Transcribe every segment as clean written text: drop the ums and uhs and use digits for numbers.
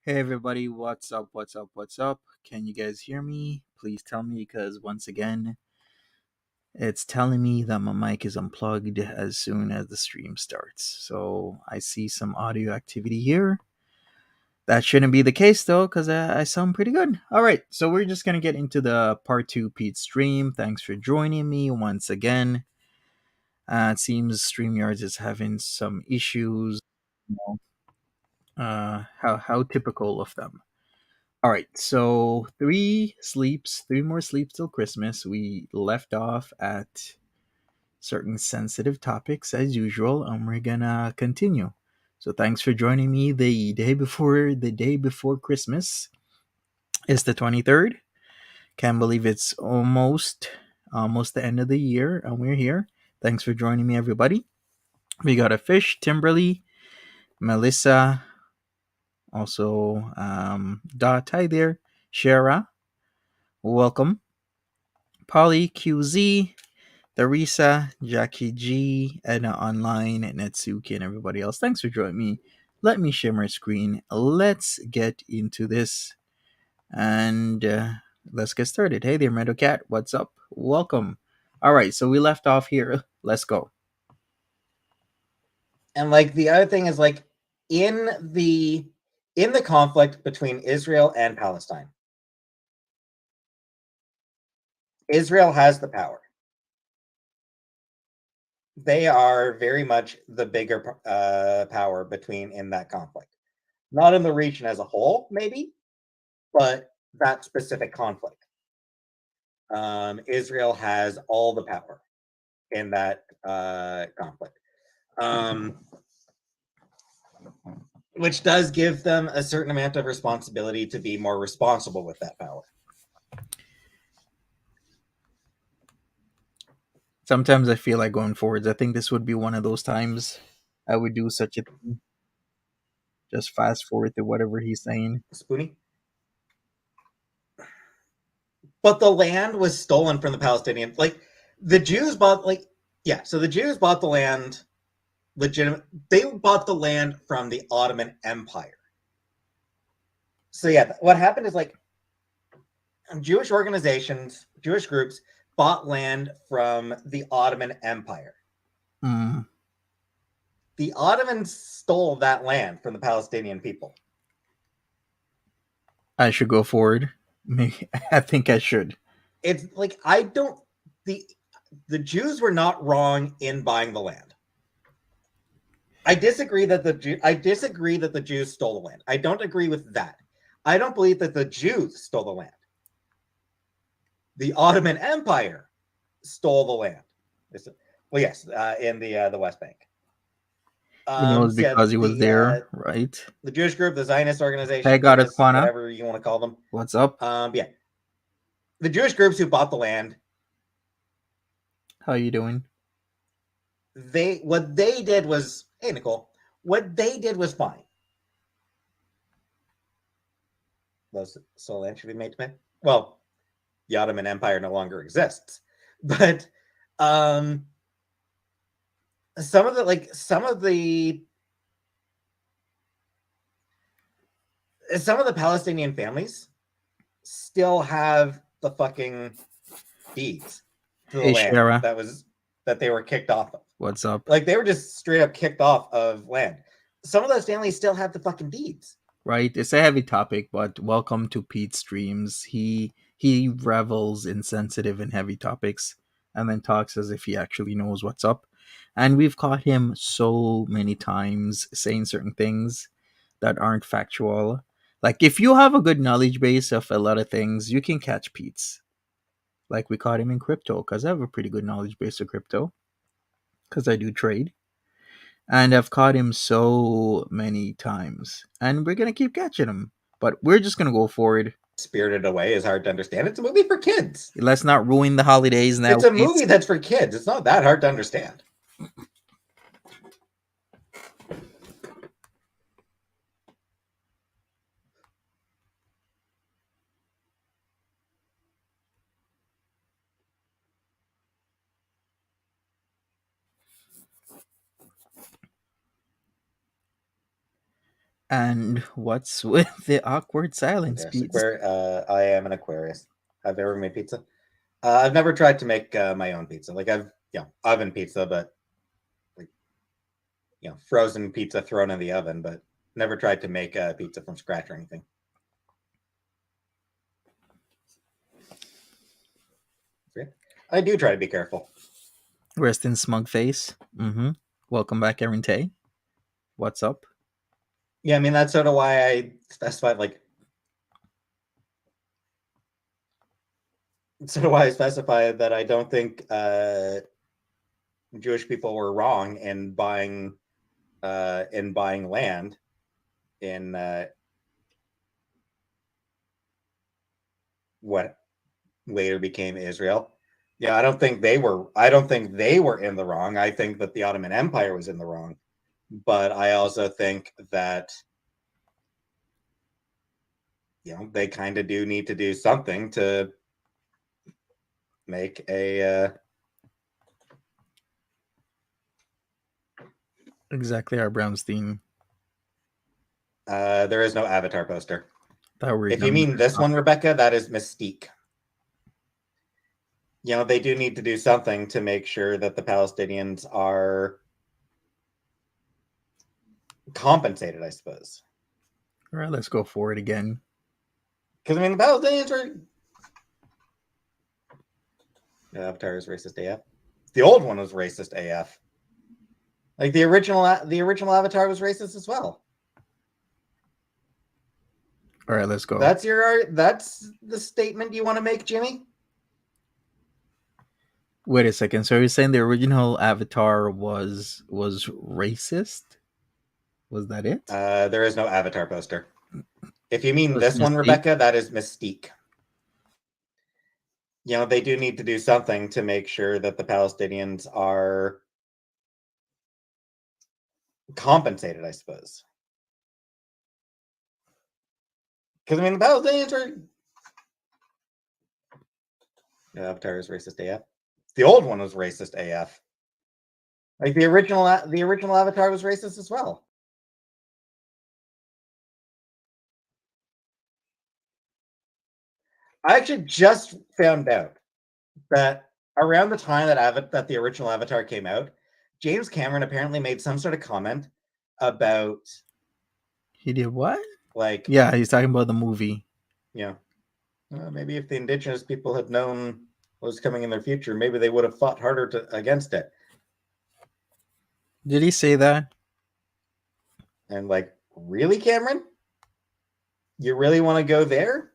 Hey everybody, what's up? What's up? What's up? Can you guys hear me? Please tell me because once again, it's telling me that my mic is unplugged as soon as the stream starts. So I see some audio activity here. That shouldn't be the case though, because I sound pretty good. All right, so we're just gonna get into the part two Peetz stream. Thanks for joining me once again. It seems StreamYards is having some issues. You know, how typical of them. All right, so three more sleeps till Christmas. We left off at certain sensitive topics as usual, and we're gonna continue. So thanks for joining me. The day before Christmas is the 23rd. Can't believe it's almost the end of the year, and we're here. Thanks for joining me, everybody. We got a fish, Timberly, Melissa, also Dot. Hi there, Shara. Welcome. Polly QZ, Theresa, Jackie G, Edna Online, Netsuki, and everybody else. Thanks for joining me. Let me share my screen. Let's get into this and let's get started. Hey there, Meadowcat. What's up? Welcome. All right, so we left off here. Let's go. And like the other thing is like in the conflict between Israel and Palestine, Israel has the power. They are very much the bigger power between in that conflict. Not in the region as a whole, maybe, but that specific conflict. Israel has all the power in that conflict. Which does give them a certain amount of responsibility to be more responsible with that power. Sometimes I feel like going forwards. I think this would be one of those times I would do such a thing. Just fast forward to whatever he's saying. Spoonie? But the land was stolen from the Palestinians. Like the Jews bought, so the Jews bought the land legitimate. They bought the land from the Ottoman Empire. So yeah, what happened is like Jewish organizations, Jewish groups bought land from the Ottoman Empire. Mm, The Ottomans stole that land from the Palestinian people. I should go forward. Maybe I think I should. It's like I don't the Jews were not wrong in buying the land. I disagree that the Jews stole the land. I don't agree with that. I don't believe that the Jews stole the land. The Ottoman Empire stole the land. Well, yes, in the West Bank. He knows So because he was there, right? the Jewish group, the Zionist organization, Hey, got it, Kwana. whatever you want to call them. What's up? Yeah, the Jewish groups who bought the land. How you doing? What they did was, hey Nicole, what they did was fine. So land should be made to me. Well, the Ottoman Empire no longer exists, but some of the Palestinian families still have the fucking deeds to the Hey, land Shara. that they were kicked off of. What's up? Like they were just straight up kicked off of land. Some of those families still have the fucking deeds. Right, it's a heavy topic, but welcome to Pete's streams. He revels in sensitive and heavy topics, and then talks as if he actually knows what's up. And we've caught him so many times saying certain things that aren't factual. Like if you have a good knowledge base of a lot of things, you can catch Pete's. Like we caught him in crypto because I have a pretty good knowledge base of crypto because I do trade. And I've caught him so many times. And we're going to keep catching him. But we're just going to go forward. Spirited Away is hard to understand. It's a movie for kids. Let's not ruin the holidays now. It's a movie that's for kids. It's not that hard to understand. And what's with the awkward silence, Yes, Peetz? I am an Aquarius. I've never made pizza. I've never tried to make my own pizza. Like I've, oven pizza, but like, frozen pizza thrown in the oven, but never tried to make pizza from scratch or anything. I do try to be careful. Rest in smug face. Mm-hmm. Welcome back, Erin Tay. What's up? Yeah, I mean that's sort of why I specified that I don't think Jewish people were wrong in buying land in what later became Israel. Yeah, I don't think they were. I don't think they were in the wrong. I think that the Ottoman Empire was in the wrong. But I also think that they kind of do need to do something to make a. Exactly, our Brownstein. There is no Avatar poster. That we're If you mean this one, Rebecca, that is Mystique. They do need to do something to make sure that the Palestinians are compensated, I suppose. All right, let's go for it again. Because, I mean, the Palestinians are... The Avatar is racist AF. The old one was racist AF. Like, the original Avatar was racist as well. All right, let's go. That's the statement you want to make, Jimmy? Wait a second. So you're saying the original Avatar was racist? Was that it? There is no Avatar poster. If you mean Was this one, Mystique? Rebecca, that is Mystique. They do need to do something to make sure that the Palestinians are compensated, I suppose. Because, I mean, the Palestinians are... The Avatar is racist AF. The old one was racist AF. Like, the original Avatar was racist as well. I actually just found out that around the time that the original Avatar came out, James Cameron apparently made some sort of comment about... He did what? Like... Yeah, he's talking about the movie. Yeah. Maybe if the indigenous people had known what was coming in their future, maybe they would have fought harder against it. Did he say that? And like, really, Cameron? You really want to go there?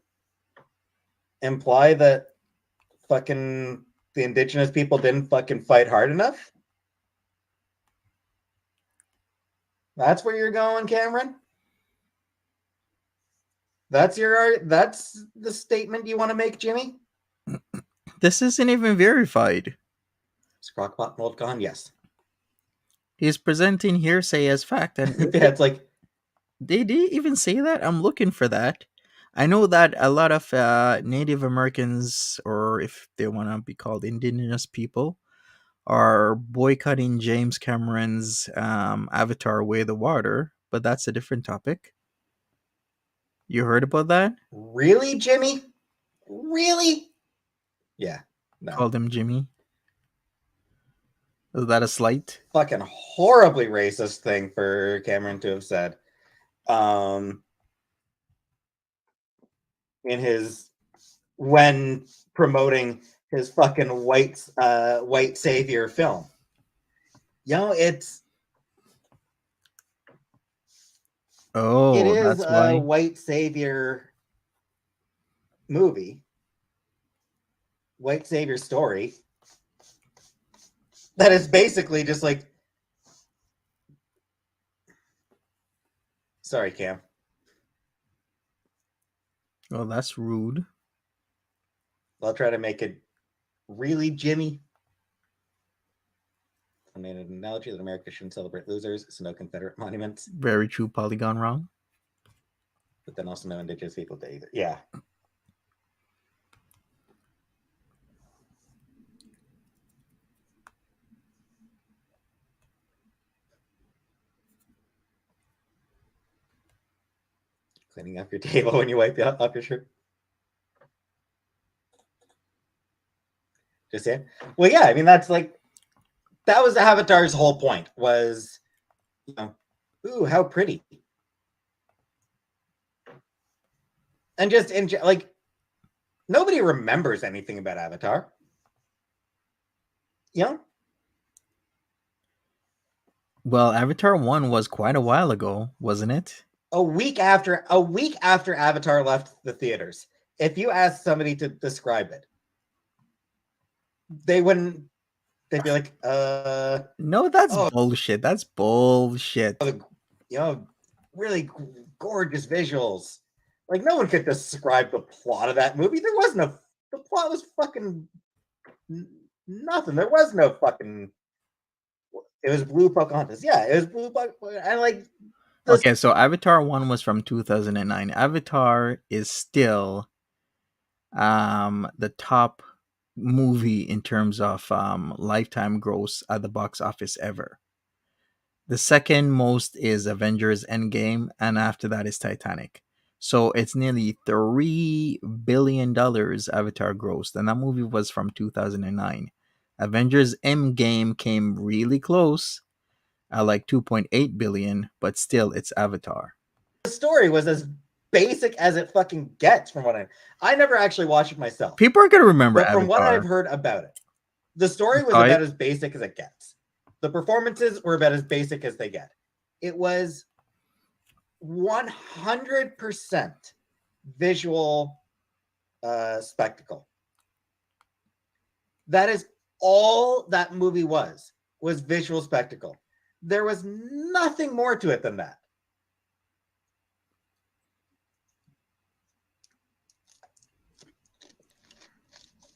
Imply that fucking the indigenous people didn't fucking fight hard enough? That's where you're going, Cameron? That's the statement you want to make, Jimmy? This isn't even verified. Is Crockpot mold gone? Yes. He's presenting hearsay as fact, and Yeah, it's like... Did they even say that? I'm looking for that. I know that a lot of Native Americans, or if they want to be called indigenous people, are boycotting James Cameron's Avatar Way of the Water, but that's a different topic. You heard about that? Really, Jimmy? Really? Yeah. No. Called him Jimmy. Is that a slight? Fucking horribly racist thing for Cameron to have said. In his... when promoting his fucking white savior film. It's... Oh, it is that's a why. white savior movie, white savior story that is basically just like... Sorry, Cam. Oh, that's rude. I'll try to make it... Really, Jimmy? I made an analogy that America shouldn't celebrate losers, so no Confederate monuments, Very true, Polygon wrong. but then also no Indigenous People Day either. Yeah. Cleaning up your table when you wipe off your shirt. Just saying. Well, yeah, I mean that was the Avatar's whole point was, ooh, how pretty. And just nobody remembers anything about Avatar. Well, Avatar 1 was quite a while ago, wasn't it? A week after Avatar left the theaters, if you asked somebody to describe it, they wouldn't. They'd be like, No, that's bullshit. That's bullshit. Really gorgeous visuals. Like, no one could describe the plot of that movie. The plot was fucking nothing. There was no fucking. It was Blue Pocahontas. Yeah, it was Blue Pocahontas. And okay, so Avatar 1 was from 2009. Avatar is still the top movie in terms of lifetime gross at the box office ever. The second most is Avengers Endgame, and after that is Titanic. So it's nearly $3 billion Avatar grossed, and that movie was from 2009. Avengers Endgame came really close at like 2.8 billion, but still it's Avatar. The story was as basic as it fucking gets from what I never actually watched it myself. People are gonna remember but from Avatar. what I've heard about it, the story was about as basic as it gets. The performances were about as basic as they get. It was 100% visual spectacle. That is all that movie was visual spectacle. There was nothing more to it than that.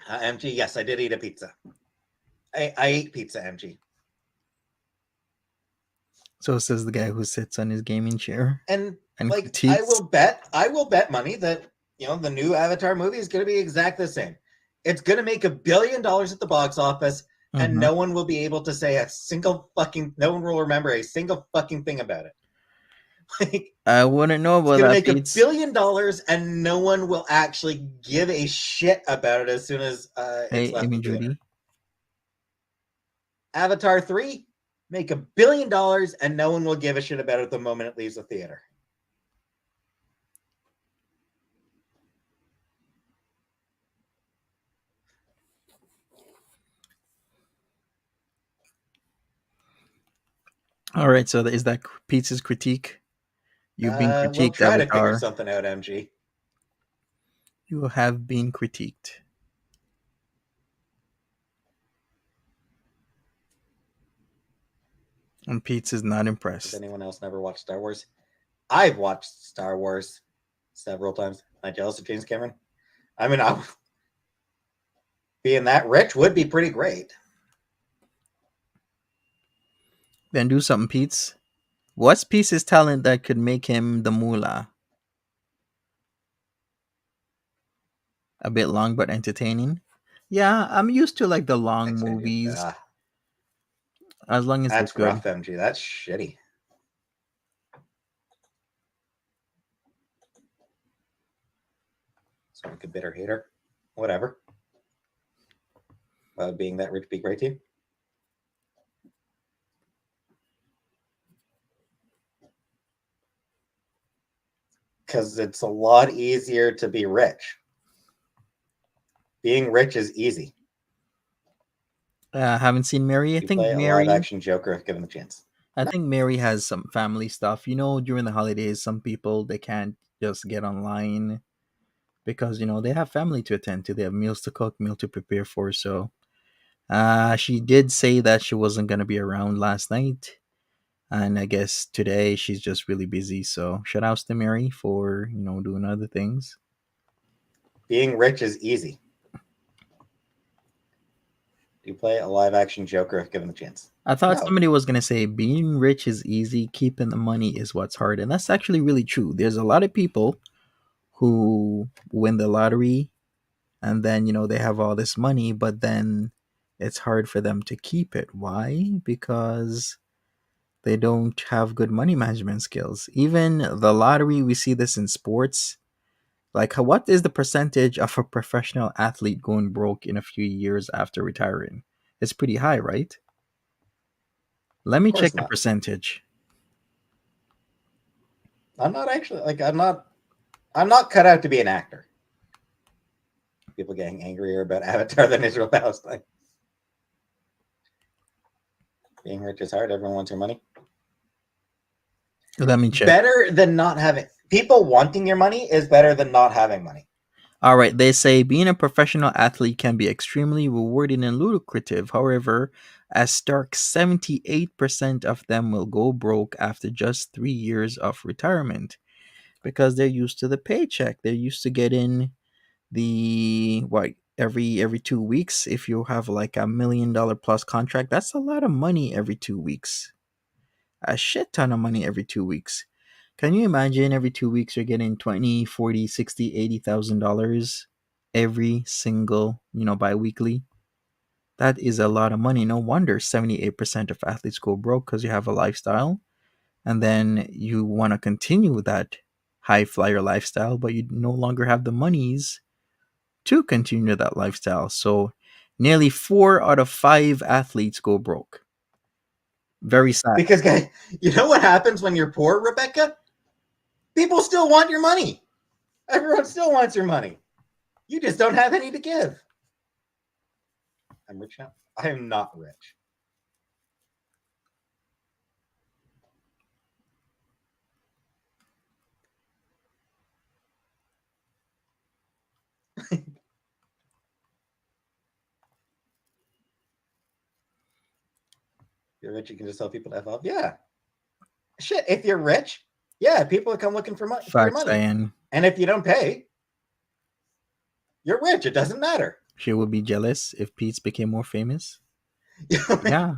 MG, yes, I did eat a pizza. I ate pizza, MG. So says the guy who sits on his gaming chair. And I will bet money that the new Avatar movie is going to be exactly the same. It's going to make $1 billion at the box office, and no one will be able to say no one will remember a single fucking thing about it. I wouldn't know about that. It's going to make $1 billion, and no one will actually give a shit about it as soon as it's left the theater. Avatar 3, make $1 billion, and no one will give a shit about it the moment it leaves the theater. All right, so is that Peetz's critique? You've been critiqued, we'll try Avatar. to figure something out, MG. You have been critiqued. And Peetz is not impressed. Has anyone else never watched Star Wars? I've watched Star Wars several times. Am I jealous of James Cameron? I mean, being that rich would be pretty great. Then do something, Peetz. What's Peetz's talent that could make him the moolah? A bit long but entertaining. Yeah, I'm used to the long movies. As long as that's it's good. Rough, MG. That's shitty. So like a bitter hater. Whatever. Being that rich be great to you? Because it's a lot easier to be rich. Being rich is easy. Haven't seen Mary. I think play Mary. A live action Joker if given the chance. I think Mary has some family stuff. During the holidays, some people they can't just get online because they have family to attend to. They have meals to cook, meal to prepare for. So, she did say that she wasn't gonna be around last night, and I guess today she's just really busy. So, shout outs to Mary for doing other things. Being rich is easy. You play a live action Joker if given the chance. I thought somebody was going to say being rich is easy, keeping the money is what's hard. And that's actually really true. There's a lot of people who win the lottery and then, they have all this money, but then it's hard for them to keep it. Why? Because They don't have good money management skills. Even the lottery, we see this in sports. Like, what is the percentage of a professional athlete going broke in a few years after retiring? It's pretty high, right? Let Of me course check the not. percentage. I'm not actually like I'm not cut out to be an actor. People getting angrier about Avatar than Israel Palestine. Being rich is hard. Everyone wants your money. Let me check. Better than not having people wanting your money is better than not having money. All right, they say being a professional athlete can be extremely rewarding and lucrative. However, a stark 78% of them will go broke after just 3 years of retirement because they're used to the paycheck. They're used to getting the what every 2 weeks. If you have like $1 million plus contract, that's a lot of money every 2 weeks. A shit ton of money every 2 weeks. Can you imagine every 2 weeks you're getting 20, 40, 60, $80,000 every single, bi-weekly? That is a lot of money. No wonder 78% of athletes go broke because you have a lifestyle and then you want to continue that high flyer lifestyle, but you no longer have the monies to continue that lifestyle. So nearly 4 out of 5 athletes go broke. Very sad. Because guys, you know what happens when you're poor, Rebecca? People still want your money. Everyone still wants your money. You just don't have any to give. I'm rich now. I am not rich. You're rich, you can just tell people to F off. Yeah. Shit, if you're rich, yeah, people will come looking for your Facts, money. Diane. And if you don't pay, you're rich. It doesn't matter. She would be jealous if Peetz became more famous. Yeah,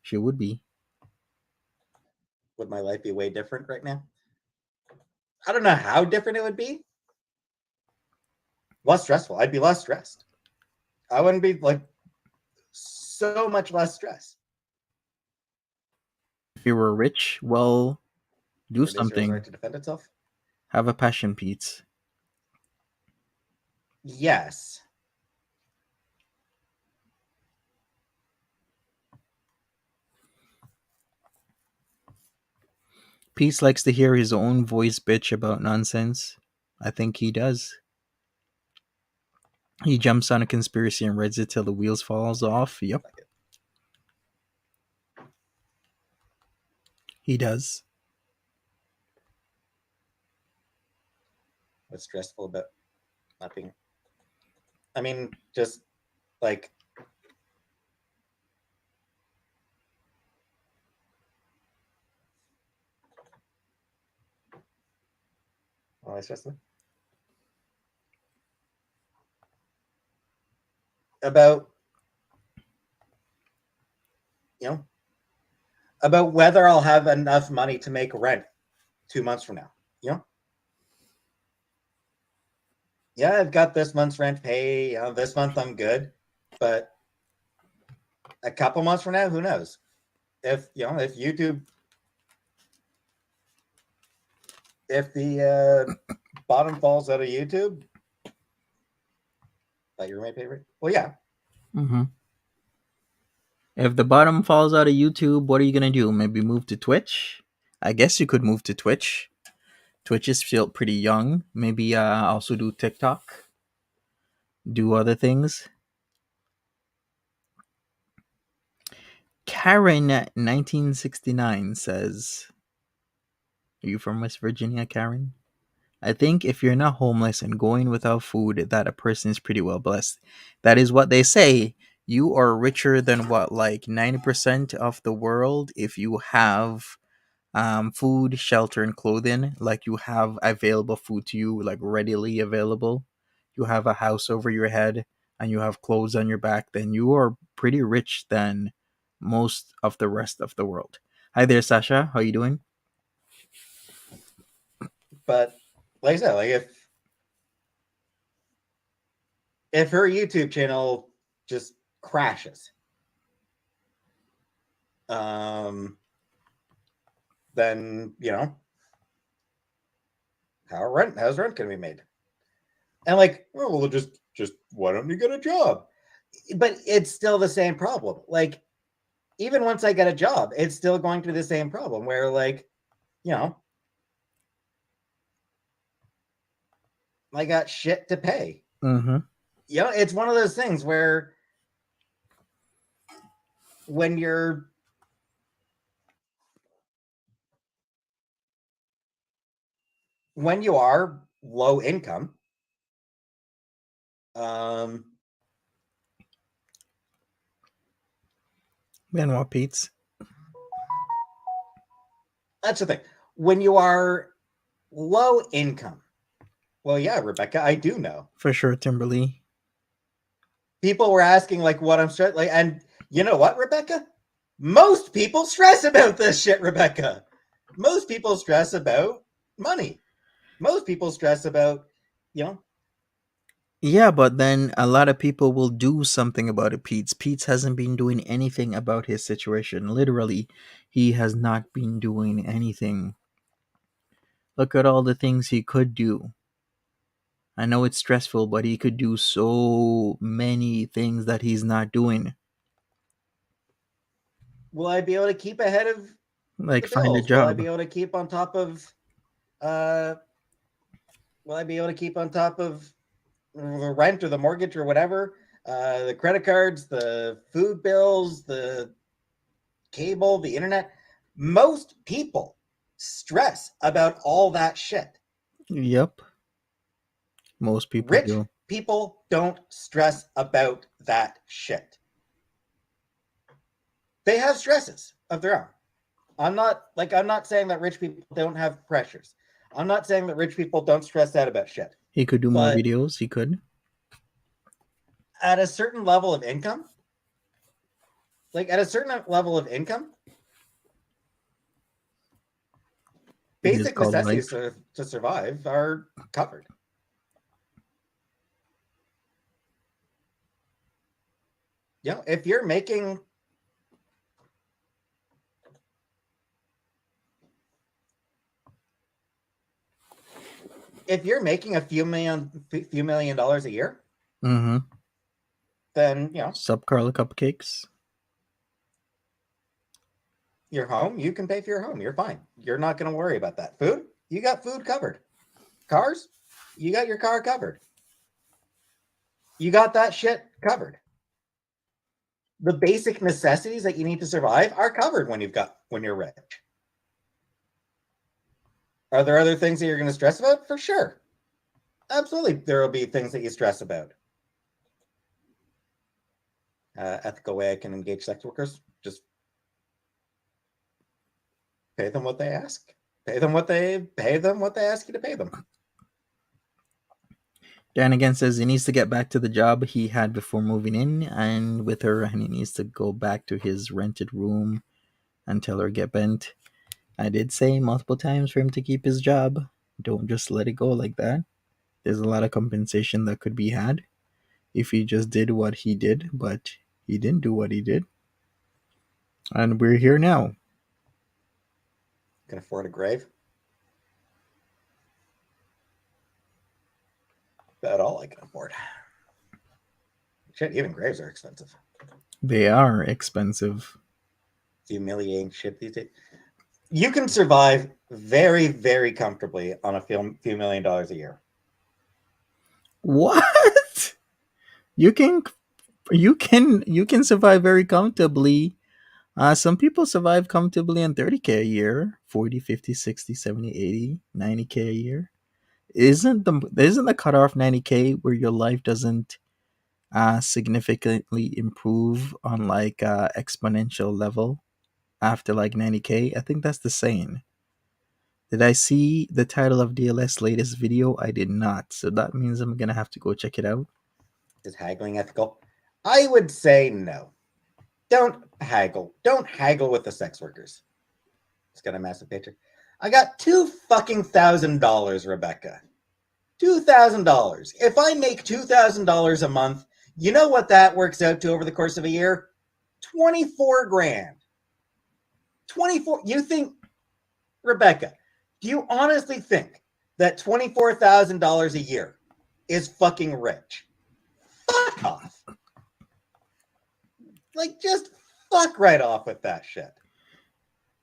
she would be. Would my life be way different right now? I don't know how different it would be. Less stressful. I'd be less stressed. I wouldn't be like so much less stress. If you were rich, well, do But Israel's right something. to defend itself? Have a passion, Peetz. Yes. Peetz likes to hear his own voice bitch about nonsense. I think he does. He jumps on a conspiracy and rides it till the wheels falls off. Yep, he does. What's stressful about not being? I mean, just like what am I stressed about? About whether I'll have enough money to make rent 2 months from now. Yeah, I've got this month's rent pay. This month I'm good, but a couple months from now, who knows? If YouTube, if the bottom falls out of YouTube, that your roommate favorite? Well, yeah. Mm-hmm. If the bottom falls out of YouTube, what are you gonna do? Maybe move to Twitch? I guess you could move to Twitch. Twitch is still pretty young. Maybe also do TikTok. Do other things. Karen 1969 says, are you from West Virginia, Karen? I think if you're not homeless and going without food, that a person is pretty well blessed. That is what they say. You are richer than what, like 90% of the world if you have food, shelter, and clothing. Like you have available food to you, like readily available. You have a house over your head and you have clothes on your back, then you are pretty rich than most of the rest of the world. Hi there, Sasha. How you doing? But like I said, like if her YouTube channel just crashes, then how's rent gonna be made? And like, oh, well, just why don't you get a job? But it's still the same problem. Like, even once I get a job, it's still going to be the same problem where, like, I got shit to pay. Mm-hmm. It's one of those things where when you are low income, Then what, Peetz? that's the thing. When you are low income, well, yeah, Rebecca, I do know. For sure, Timberly. People were asking like what I'm stressed like, and you know what, Rebecca? Most people stress about this shit, Rebecca. Most people stress about money. Most people stress about, Yeah, but then a lot of people will do something about it, Peetz. Peetz hasn't been doing anything about his situation. Literally, he has not been doing anything. Look at all the things he could do. I know it's stressful, but he could do so many things that he's not doing. will I be able to keep ahead of Like the find a bills? Will I job. be able to keep on top of uh will I be able to keep on top of the rent or the mortgage or whatever? The credit cards, the food bills, the cable, the internet. Most people stress about all that shit. Yep. Most people Rich do. people don't stress about that shit. They have stresses of their own. I'm not saying that rich people don't have pressures. I'm not saying that rich people don't stress out about shit. He could do more But videos. He could. at a certain level of income, It is basic called life. necessities to survive are covered. If you're making a few million dollars a year, Mm-hmm. then Sup, Carla Cupcakes. your home, you can pay for your home. You're fine. You're not going to worry about that. Food, you got food covered. Cars, you got your car covered. You got that shit covered. The basic necessities that you need to survive are covered when you're rich. Are there other things that you're going to stress about? For sure. Absolutely, there will be things that you stress about. Ethical way I can engage sex workers. Just pay them what they ask. Pay them what they ask you to pay them. Dan again says he needs to get back to the job he had before moving in and with her, and he needs to go back to his rented room and tell her get bent. I did say multiple times for him to keep his job. Don't just let it go like that. There's a lot of compensation that could be had if he just did what he did, but he didn't do what he did. And we're here now. Can afford a grave. About all I can afford. Shit, even graves are expensive. They are expensive. It's humiliating shit these days. You can survive very, very comfortably on a few $1 million a year. What? You can survive very comfortably. Some people survive comfortably on 30K a year, 40, 50, 60, 70, 80, 90K a year. Isn't the cutoff 90K where your life doesn't significantly improve on like exponential level after like 90K? I think that's the saying. Did I see the title of DLS latest video? I did not. So that means I'm gonna have to go check it out. Is haggling ethical? I would say no. Don't haggle. Don't haggle with the sex workers. It's got a massive picture. I got $2,000, Rebecca. $2,000. If I make $2,000 a month, you know what that works out to over the course of a year? 24 grand. 24. You think Rebecca, do you honestly think that $24,000 a year is fucking rich? Fuck off. Like, just fuck right off with that shit.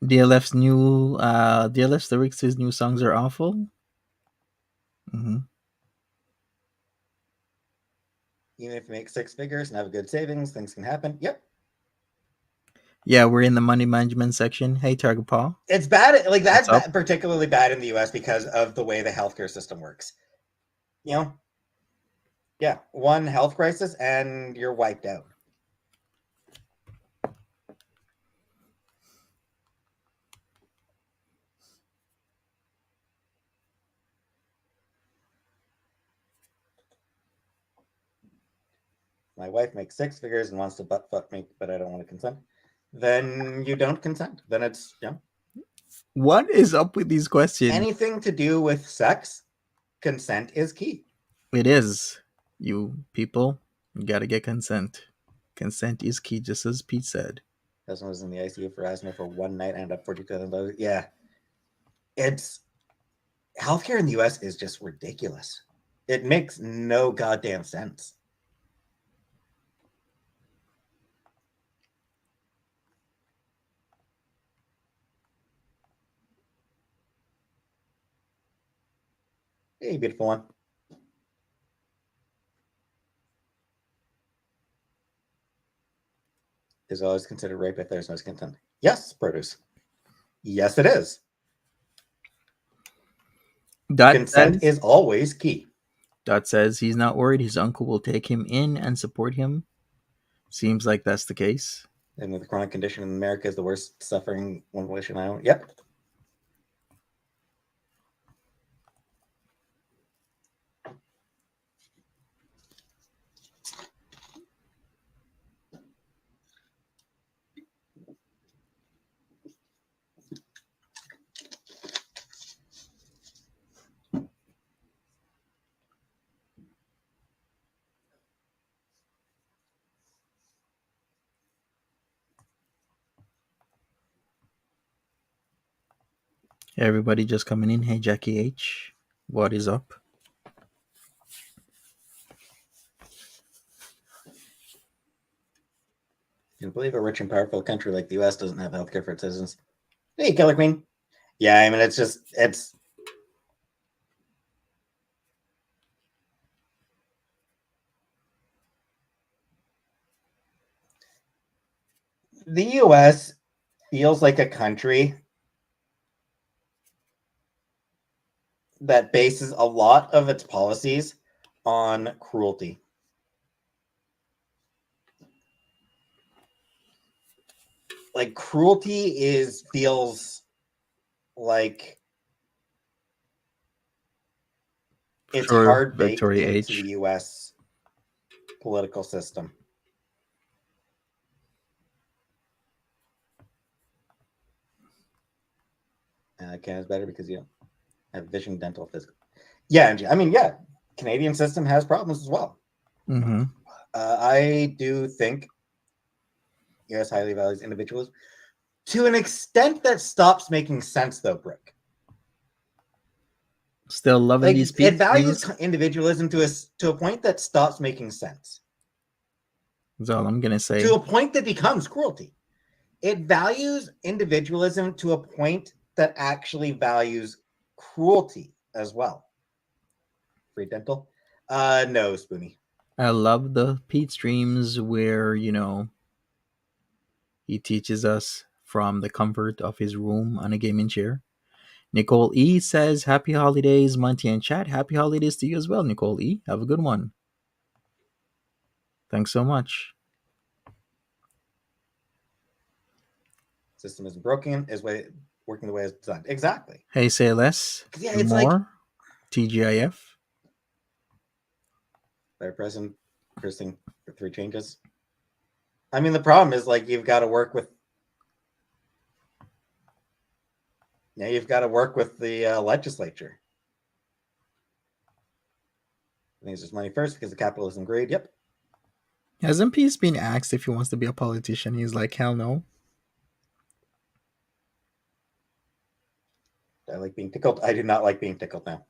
DLF's lyrics to his new songs are awful. Mm-hmm. Even if you make six figures and have a good savings, things can happen. Yep. Yeah, we're in the money management section. Hey, Target Paul. It's bad. Like, that's What's up? particularly bad in the US because of the way the healthcare system works. You know? Yeah. One health crisis and you're wiped out. My wife makes six figures and wants to butt fuck me, but I don't want to consent. Then you don't consent. Then it's, you know. What is up with these questions? Anything to do with sex, consent is key. It is. You people, you gotta get consent. Consent is key, just as Pete said. Husband was in the ICU for asthma for one night and ended up $42,000. Yeah. It's healthcare in the US is just ridiculous. It makes no goddamn sense. Hey, beautiful one. Is always considered rape if there's no consent. Yes, produce. Yes, it is. Consent is always key. Dot says he's not worried his uncle will take him in and support him. Seems like that's the case. And the chronic condition in America is the worst suffering one relation I own. Yep. Hey, everybody just coming in. Hey, Jackie H. What is up? Can you believe a rich and powerful country like the US doesn't have healthcare for its citizens? Hey, Killer Queen. Yeah, I mean, it's the US feels like a country that bases a lot of its policies on cruelty. Like, cruelty feels like it's Sure, hard baked Victoria into H. the US political system. Canada's better because you have vision, dental, physical. Yeah, I mean, yeah, Canadian system has problems as well. Mm-hmm. I do think US highly values individuals to an extent that stops making sense, though, Brick. Still loving Like, these it values views. individualism to a point that stops making sense. That's all I'm gonna say. To a point that becomes cruelty. It values individualism to a point that actually values cruelty as well. Free dental? No, Spoonie. I love the Pete streams where, he teaches us from the comfort of his room on a gaming chair. Nicole E says, Happy holidays, Monty and Chat. Happy holidays to you as well, Nicole E. Have a good one. Thanks so much. System isn't broken, is working the way it's designed. Exactly. Hey, say less. Yeah, Do it's more. like TGIF. they're present, first thing for 3 changes. I mean, the problem is, like, you've got to work with the legislature. I think it's just money first because of capitalism greed. Yep. Hasn't Peetz been asked if he wants to be a politician? He's like, hell no. I like being tickled. I do not like being tickled now.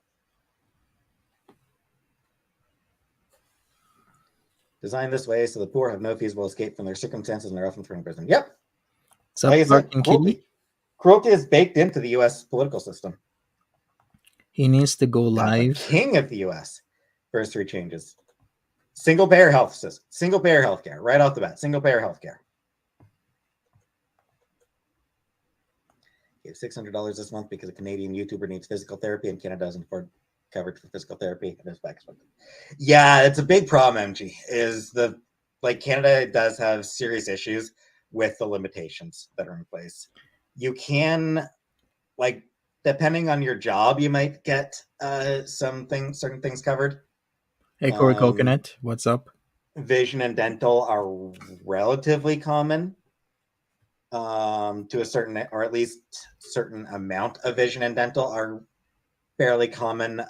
Designed this way so the poor have no feasible escape from their circumstances and are often thrown in prison. Yep. What's up, Like I said, Clark and Kitty? Cruelty is baked into the U.S. political system. He needs to go The live. king of the U.S. First 3 changes. Single payer health system. Single payer healthcare. Right off the bat. Single payer healthcare. Gave $600 this month because a Canadian YouTuber needs physical therapy and Canada doesn't afford coverage for physical therapy. Yeah, it's a big problem, MG. Canada does have serious issues with the limitations that are in place. You can, depending on your job, you might get certain things covered. Hey, Corey Coconut, what's up? Vision and dental are relatively common to a certain, or at least certain amount of vision and dental are fairly common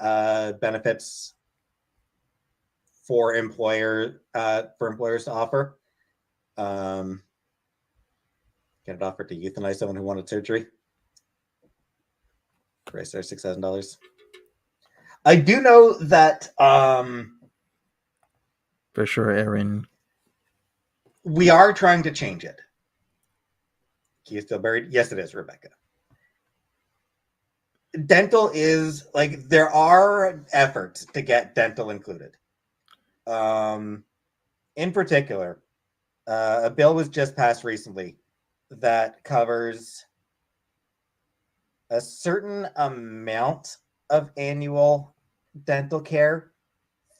benefits for employers to offer. Get it offered to euthanize someone who wanted surgery. Price there $6,000. I do know that for sure, Aaron. We are trying to change it. Key is still buried. Yes, it is, Rebecca. Dental is there are efforts to get dental included. In particular, a bill was just passed recently that covers a certain amount of annual dental care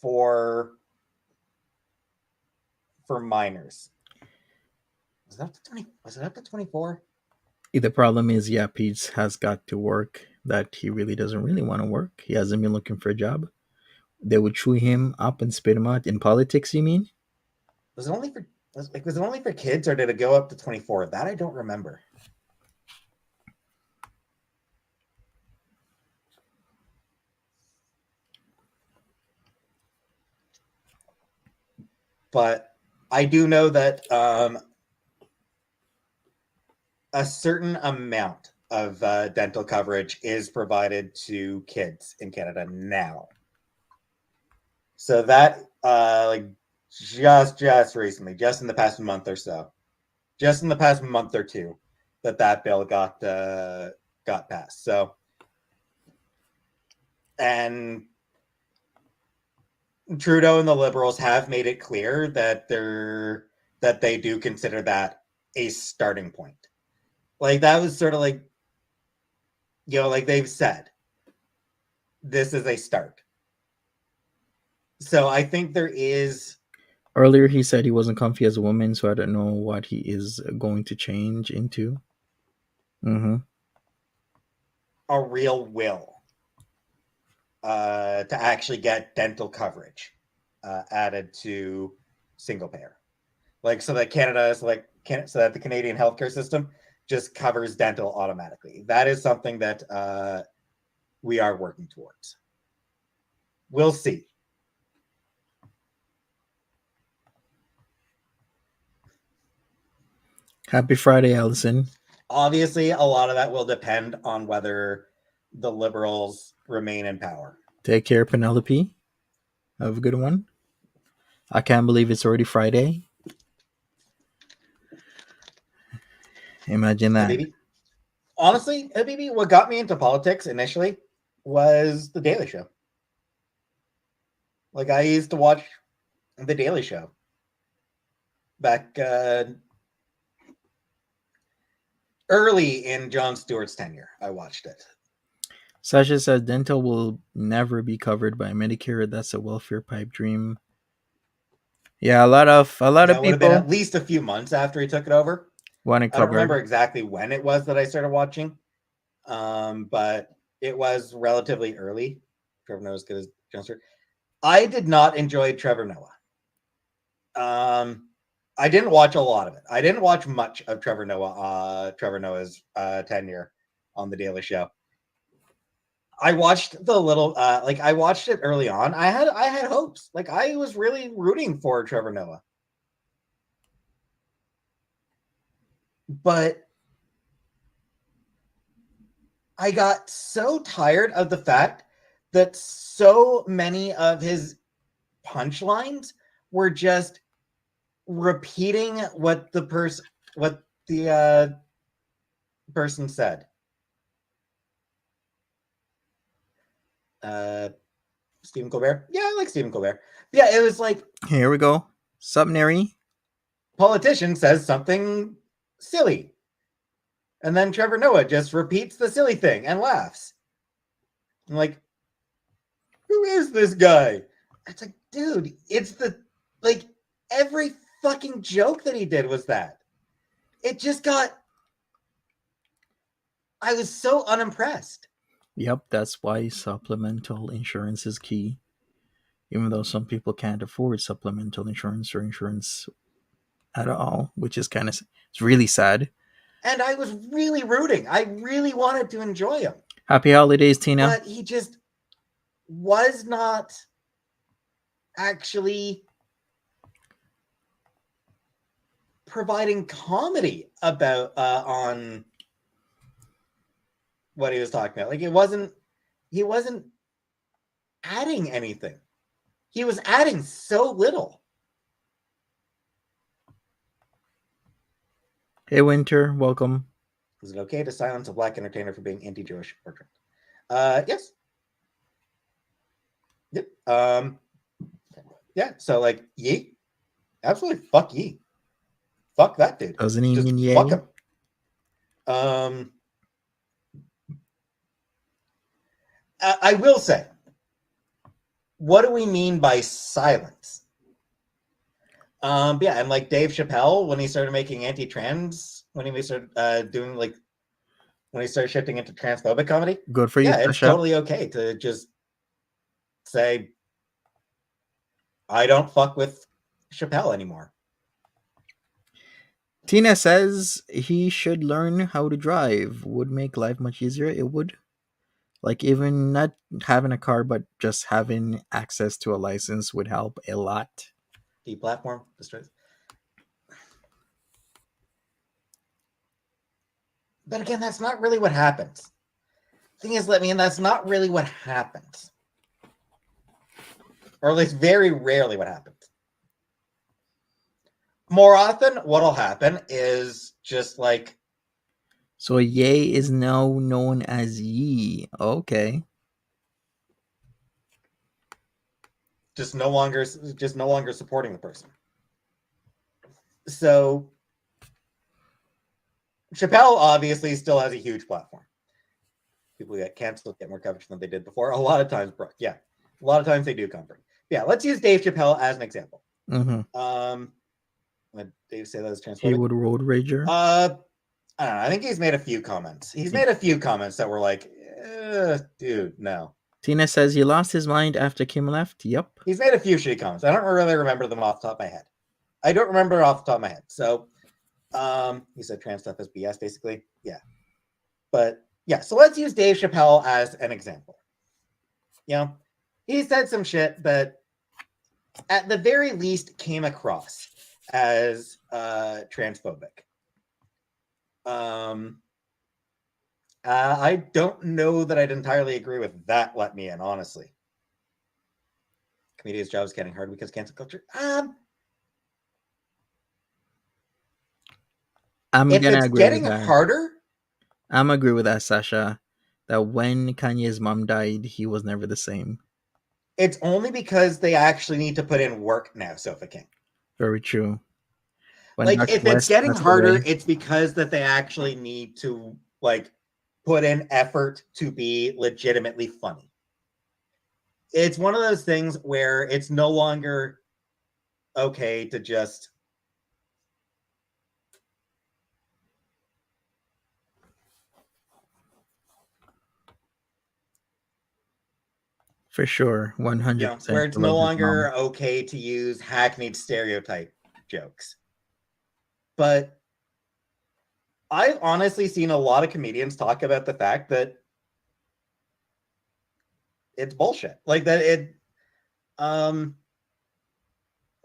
for minors. Was it up to 24? The problem is, Peetz has got to work that he really doesn't really want to work. He hasn't been looking for a job. They would chew him up and spit him out. In politics, you mean? Was it only for kids, or did it go up to 24? That I don't remember. But I do know that a certain amount of dental coverage is provided to kids in Canada now. So that just recently, just in the past month or so, just in the past month or two, that bill got passed. So, and Trudeau and the Liberals have made it clear that they do consider that a starting point. That was sort of they've said, this is a start. So I think there is. Earlier, he said he wasn't comfy as a woman, so I don't know what he is going to change into. A real will to actually get dental coverage added to single payer, so that Canada is so that the Canadian healthcare system just covers dental automatically. That is something that we are working towards. We'll see. Happy Friday, Allison. Obviously, a lot of that will depend on whether the Liberals remain in power. Take care, Penelope. Have a good one. I can't believe it's already Friday. Imagine that. Baby. Honestly, baby, what got me into politics initially was The Daily Show. I used to watch The Daily Show back early in Jon Stewart's tenure. I watched it. Sasha says dental will never be covered by Medicare. That's a welfare pipe dream. Yeah, a lot of people. It would have been at least a few months after he took it over. Want it covered. I don't remember exactly when it was that I started watching, but it was relatively early. Trevor Noah's good as Jon Stewart. I did not enjoy Trevor Noah. I didn't watch a lot of it. I didn't watch much of Trevor Noah's tenure on The Daily Show. I watched the little I watched it early on. I had hopes. I was really rooting for Trevor Noah. But I got so tired of the fact that so many of his punchlines were just repeating what the person said. Stephen Colbert. Yeah, I like Stephen Colbert. Yeah, it was like, Here we go. Sup, Neri? politician says something silly, and then Trevor Noah just repeats the silly thing and laughs. I'm like, who is this guy? It's like, dude, it's the, like, every fucking joke that he did was that. It just got, I was so unimpressed. Yep, that's why supplemental insurance is key. Even though some people can't afford supplemental insurance or insurance at all, which is kind of, it's really sad. And I was really rooting. I really wanted to enjoy him. Happy holidays, Tina. But he just was not actually providing comedy about on what he was talking about. Like, he wasn't adding anything. He was adding so little. Hey, Winter, welcome. Is it okay to silence a black entertainer for being anti-Jewish or trans? Yes. Yep. Yeah. So, like, Yee, absolutely fuck Yee. Fuck that dude. Doesn't he Just mean yay? fuck him. I will say, what do we mean by silence? Yeah, and like Dave Chappelle, when he started making anti-trans, when he started doing, like, when he started shifting into transphobic comedy, Good for you, yeah, it's Sasha. totally okay to just say, I don't fuck with Chappelle anymore. Tina says he should learn how to drive. Would make life much easier. It would. Like, even not having a car, but just having access to a license would help a lot. Deplatform the straight. But again, that's not really what happens. Thing is, that's not really what happens. Or at least very rarely what happens. More often, what'll happen is just like, So yay is now known as Yee. Okay. just no longer supporting the person. So Chappelle obviously still has a huge platform. People get canceled get more coverage than they did before. A lot of times, Brooke. Yeah. A lot of times they do come from. Yeah, let's use Dave Chappelle as an example. Did Dave say that as transphobic? He would road rager. I don't know. I think he's made a few comments. He's made a few comments that were like, dude, no. Tina says he lost his mind after Kim left. Yep. He's made a few shitty comments. I don't really remember them off the top of my head. I don't remember off the top of my head. So, he said trans stuff is BS, basically. Yeah. But yeah, so let's use Dave Chappelle as an example. You know, he said some shit that at the very least came across as transphobic. I don't know that I'd entirely agree with that. Let me in, honestly. Comedian's job is getting hard because cancel culture. I'm if gonna it's agree getting with that. harder, I'm agree with that, Sasha. That when Kanye's mom died, he was never the same. It's only because they actually need to put in work now, Sofa King. Very true. When Like, Dr. if West it's getting passed harder, away, it's because that they actually need to, like, put in effort to be legitimately funny. It's one of those things where it's no longer okay to just for sure, 100%. where it's no longer okay to use hackneyed stereotype jokes. But I've honestly seen a lot of comedians talk about the fact that it's bullshit. Like, that it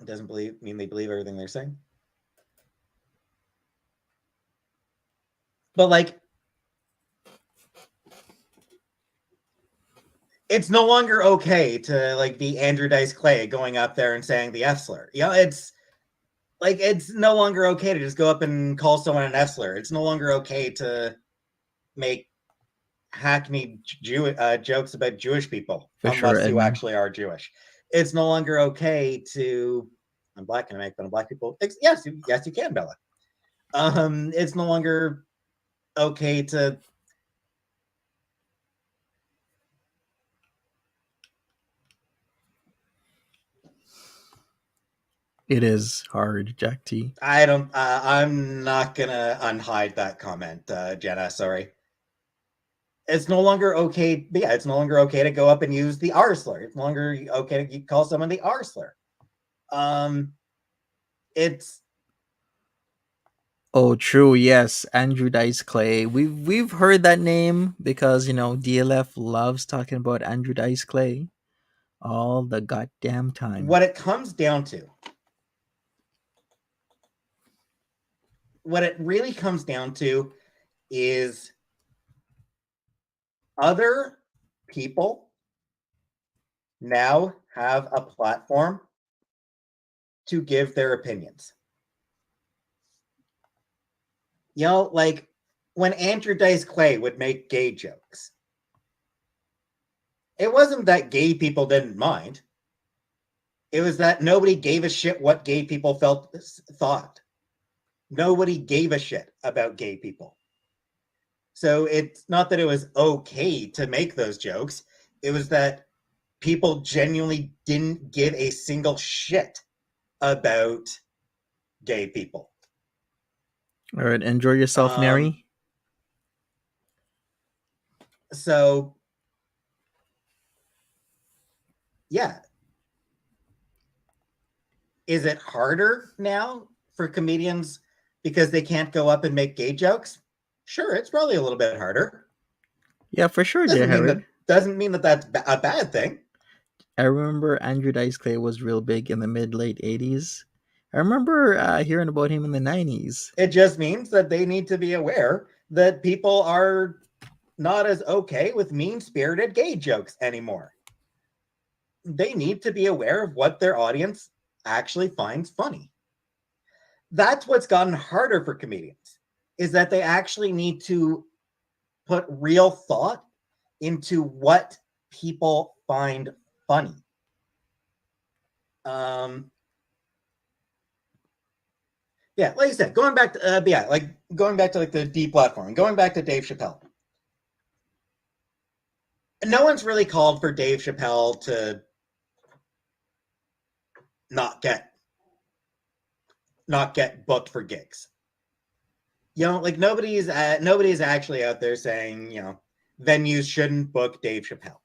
doesn't mean they believe everything they're saying. But, like, it's no longer okay to like be Andrew Dice Clay going up there and saying the F slur. You know, it's like it's no longer okay to just go up and call someone an F slur. It's no longer okay to make hackneyed jokes about Jewish people, For sure. unless you And actually are Jewish. It's no longer okay to. I'm black. Can I make fun of black people? Yes, yes, you can, Bella. It's no longer okay to. it is hard, Jack T. I don't. I'm not gonna unhide that comment, Jenna. Sorry. It's no longer okay. Yeah, it's no longer okay to go up and use the R slur. It's no longer okay to call someone the R slur. It's Oh, true. Yes, Andrew Dice Clay. We've heard that name because DLF loves talking about Andrew Dice Clay all the goddamn time. what it comes down to. What it really comes down to is other people now have a platform to give their opinions. You know, like when Andrew Dice Clay would make gay jokes, it wasn't that gay people didn't mind. It was that nobody gave a shit what gay people thought. Nobody gave a shit about gay people. So it's not that it was okay to make those jokes. It was that people genuinely didn't give a single shit about gay people. All right, enjoy yourself, Um, Neri. so yeah, is it harder now for comedians because they can't go up and make gay jokes? Sure, it's probably a little bit harder. Yeah, for sure, dear Doesn't mean Herod. that doesn't mean that that's a bad thing. I remember Andrew Dice Clay was real big in the mid late 80s. I remember hearing about him in the 90s. It just means that they need to be aware that people are not as okay with mean-spirited gay jokes anymore. They need to be aware of what their audience actually finds funny. That's what's gotten harder for comedians, is that they actually need to put real thought into what people find funny. Yeah, like I said, going back to going back to like the deplatforming, going back to Dave Chappelle. No one's really called for Dave Chappelle to not get booked for gigs. You know, like nobody's actually out there saying, you know, venues shouldn't book Dave Chappelle.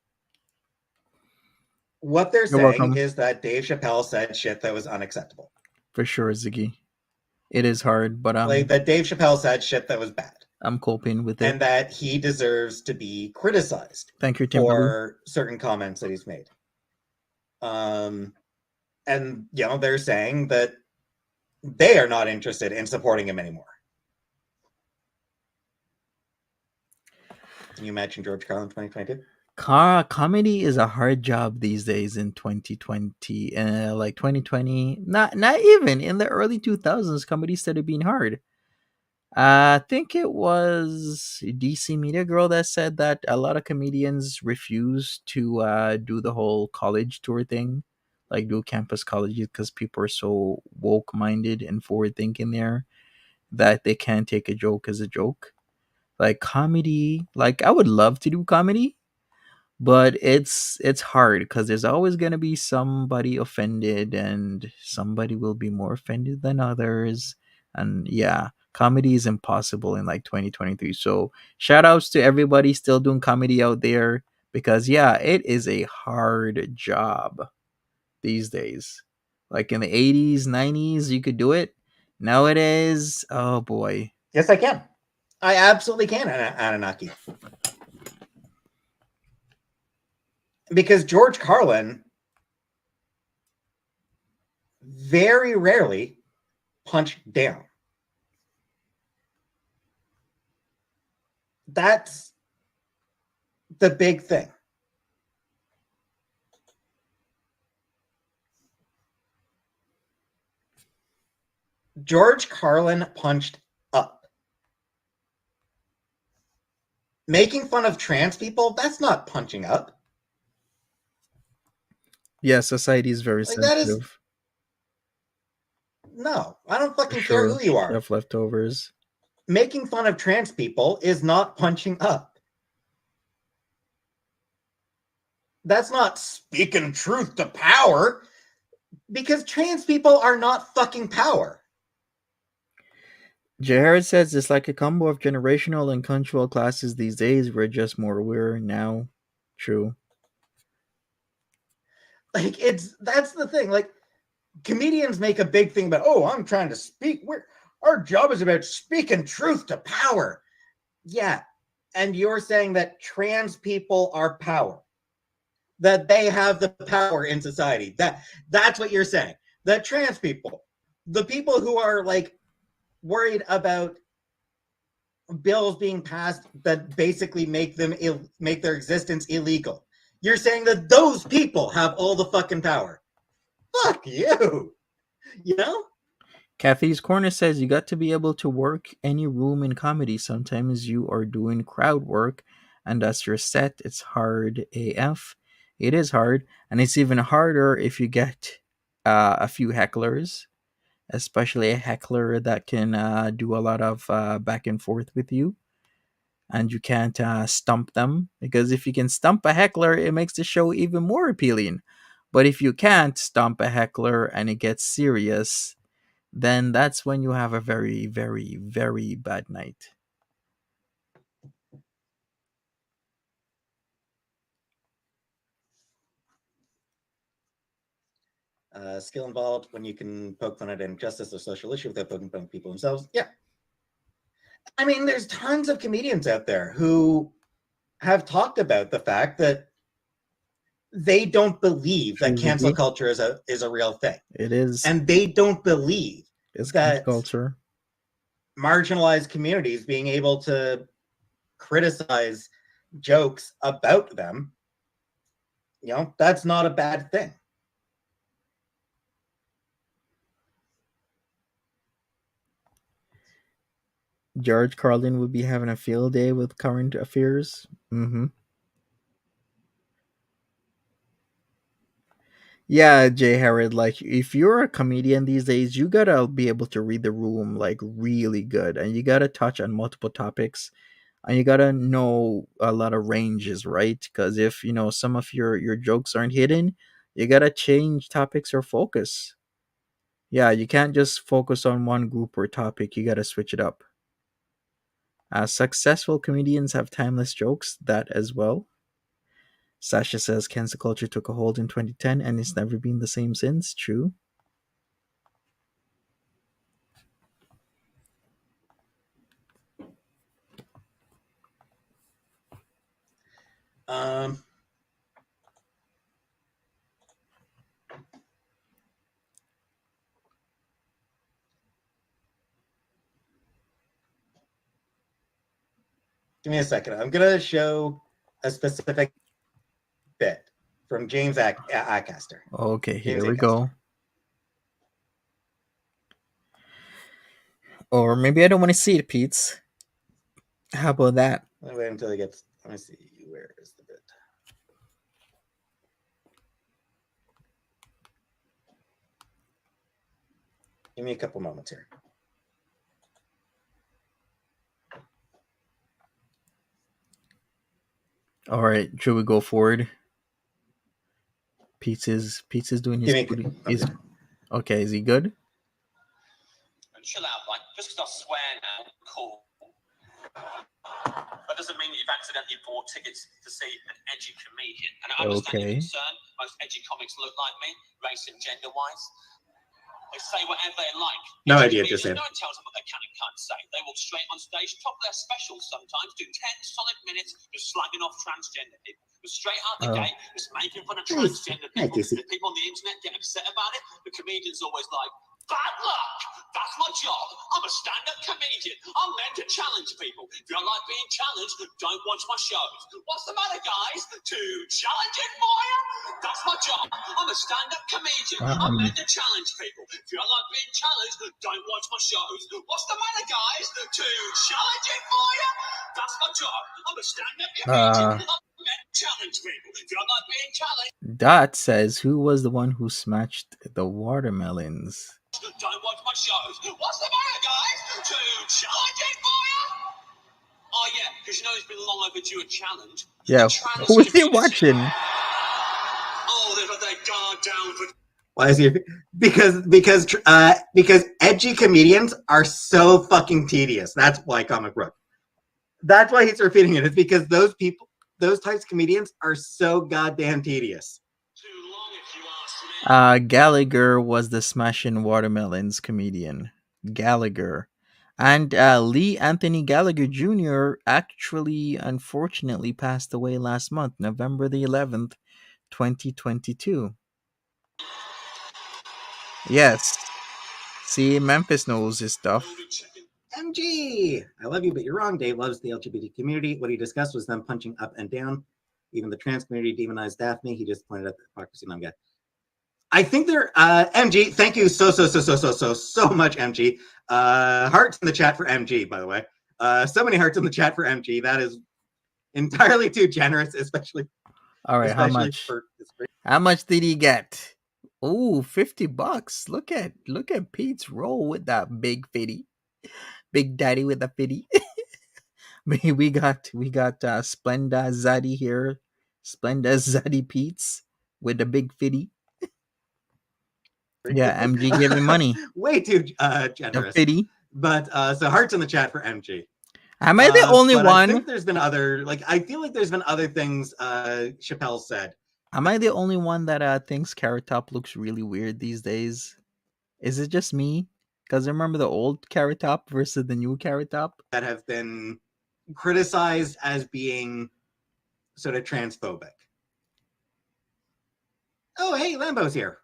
What they're You're saying welcome. is that Dave Chappelle said shit that was unacceptable. For sure, Ziggy. It is hard, but Like that Dave Chappelle said shit that was bad. I'm coping with it. And that he deserves to be criticized Thank you, Timberloo. for certain comments that he's made. And you know, they're saying that they are not interested in supporting him anymore. Can you imagine George Carlin 2022? Comedy is a hard job these days in 2020. Like 2020, not even in the early 2000s, comedy started being hard. I think it was DC Media Girl that said that a lot of comedians refuse to do the whole college tour thing, like do campus colleges, because people are so woke minded and forward thinking there that they can't take a joke as a joke. Like comedy, like I would love to do comedy, but it's hard because there's always going to be somebody offended and somebody will be more offended than others. And yeah, comedy is impossible in like 2023. So shout outs to everybody still doing comedy out there, because yeah, it is a hard job these days. Like in the 80s 90s you could do it. Nowadays, oh boy. Yes, I can. I absolutely can, Anunnaki. Because George Carlin very rarely punched down. That's the big thing. George Carlin punched up. Making fun of trans people, that's not punching up. Yeah, society is very Like, that is... sensitive. No, I don't For fucking care sure. who you You are. have leftovers. Making fun of trans people is not punching up. That's not speaking truth to power, because trans people are not fucking power. Jared says it's like a combo of generational and cultural classes these days. We're just more aware now. True. Like, that's the thing. Like, comedians make a big thing about, oh, I'm trying to speak. Our job is about speaking truth to power. Yeah. And you're saying that trans people are power, that they have the power in society. That's what you're saying. That trans people, the people who are like worried about bills being passed that basically make their existence illegal. You're saying that those people have all the fucking power. Fuck you. You know? Kathy's Corner says you got to be able to work any room in comedy. Sometimes you are doing crowd work and that's your set. It's hard AF. It is hard. And it's even harder if you get a few hecklers, especially a heckler that can do a lot of back and forth with you. And you can't stump them, because if you can stump a heckler, it makes the show even more appealing. But if you can't stump a heckler and it gets serious, then that's when you have a very, very, very bad night. Skill involved when you can poke fun at injustice or social issue without poking fun at people themselves. Yeah. I mean, there's tons of comedians out there who have talked about the fact that they don't believe that cancel Truly, culture is a real thing. it is. And they don't believe It's cancel that culture. marginalized communities being able to criticize jokes about them, that's not a bad thing. George Carlin would be having a field day with current affairs. Mm-hmm. Yeah, Jay Harrod, like if you're a comedian these days, you gotta be able to read the room like really good, and you gotta touch on multiple topics, and you gotta know a lot of ranges, right? Because if some of your jokes aren't hidden, you gotta change topics or focus. Yeah, you can't just focus on one group or topic. You gotta switch it up. Successful comedians have timeless jokes. That as well. Sasha says cancel culture took a hold in 2010 and it's never been the same since. True. Um, Give me a second. I'm going to show a specific bit from James Acaster. Okay, James here we Acaster. go. Or maybe I don't want to see it, Peetz. How about that? Let me wait until he gets. Let me see. Where is the bit? Give me a couple moments here. All right, should we go forward? Peetz is doing his booty. Okay, is he good? Chill out, like, just because I swear now, cool. That doesn't mean that you've accidentally bought tickets to see an edgy comedian. And I understand your concern. Most edgy comics look like me, race and gender wise. They say whatever they like. No idea, just saying. No one tells them what they can and can't say. They walk straight on stage, top their specials sometimes, do 10 solid minutes just slagging off transgender people. But straight out the gate, just making fun of transgender people. The people on the internet get upset about it. The comedian's always like, Bad luck. That's my job. I'm a stand-up comedian. I'm meant to challenge people. If you don't like being challenged, don't watch my shows. What's the matter, guys? Too challenging for you? That's my job. I'm a stand-up comedian. I'm meant to challenge people. If you don't like being challenged, don't watch my shows. What's the matter, guys? Too challenging for you? That's my job. I'm a stand-up comedian. I'm meant to challenge people. If you don't like being challenged, Dot says, who was the one who smashed the watermelons? don't watch my shows. What's the matter, guys? Too challenging for you? Oh, yeah, because you know it's been long overdue a challenge. Yeah, who is he watching? Oh, they've got their guard down for. Why is he? Because edgy comedians are so fucking tedious. That's why Comic Book. That's why he's repeating it. It's because those people, those types of comedians, are so goddamn tedious. Too long, if you ask me. Gallagher was the Smashing Watermelons comedian. Gallagher. And Lee Anthony Gallagher Jr. actually, unfortunately, passed away last month, November the 11th, 2022. Yes. See, Memphis knows his stuff. MG! I love you, but you're wrong. Dave loves the LGBT community. What he discussed was them punching up and down. Even the trans community demonized Daphne. He just pointed out the hypocrisy. And I'm good. I think they're MG. Thank you so much, MG. Hearts in the chat for MG, by the way. So many hearts in the chat for MG. That is entirely too generous, especially. All right, how much? How much did he get? Oh, $50. Look at Peetz roll with that big fitty. Big daddy with a fitty. we got Splenda Zaddy here. Splenda Zaddy Peetz with the big fitty. Yeah, MG giving money. Way too generous. The fitty. But so hearts in the chat for MG. Am I the only one? I think there's been other, I feel like there's been other things Chappelle said. Am I the only one that thinks Carrot Top looks really weird these days? Is it just me? Because I remember the old Carrot Top versus the new Carrot Top that have been criticized as being sort of transphobic. Oh, hey, Lambo's here.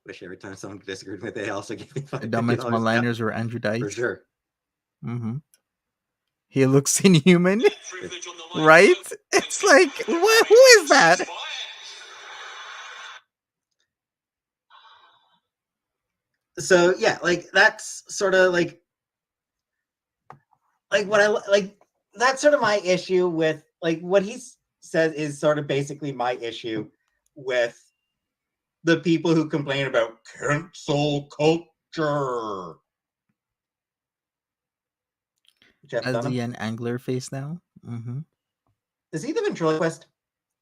Wish every time someone disagreed with me, they also give me $50. Dumbest one-liners were Andrew Dice. For sure. Mm-hmm. He looks inhuman, right? It's like, who is that? So yeah, that's sort of like what I like. That's sort of my issue with what he says is sort of basically my issue with the people who complain about cancel culture. Jeff Dunham. He an angler face now? Mm-hmm. Is he the ventriloquist?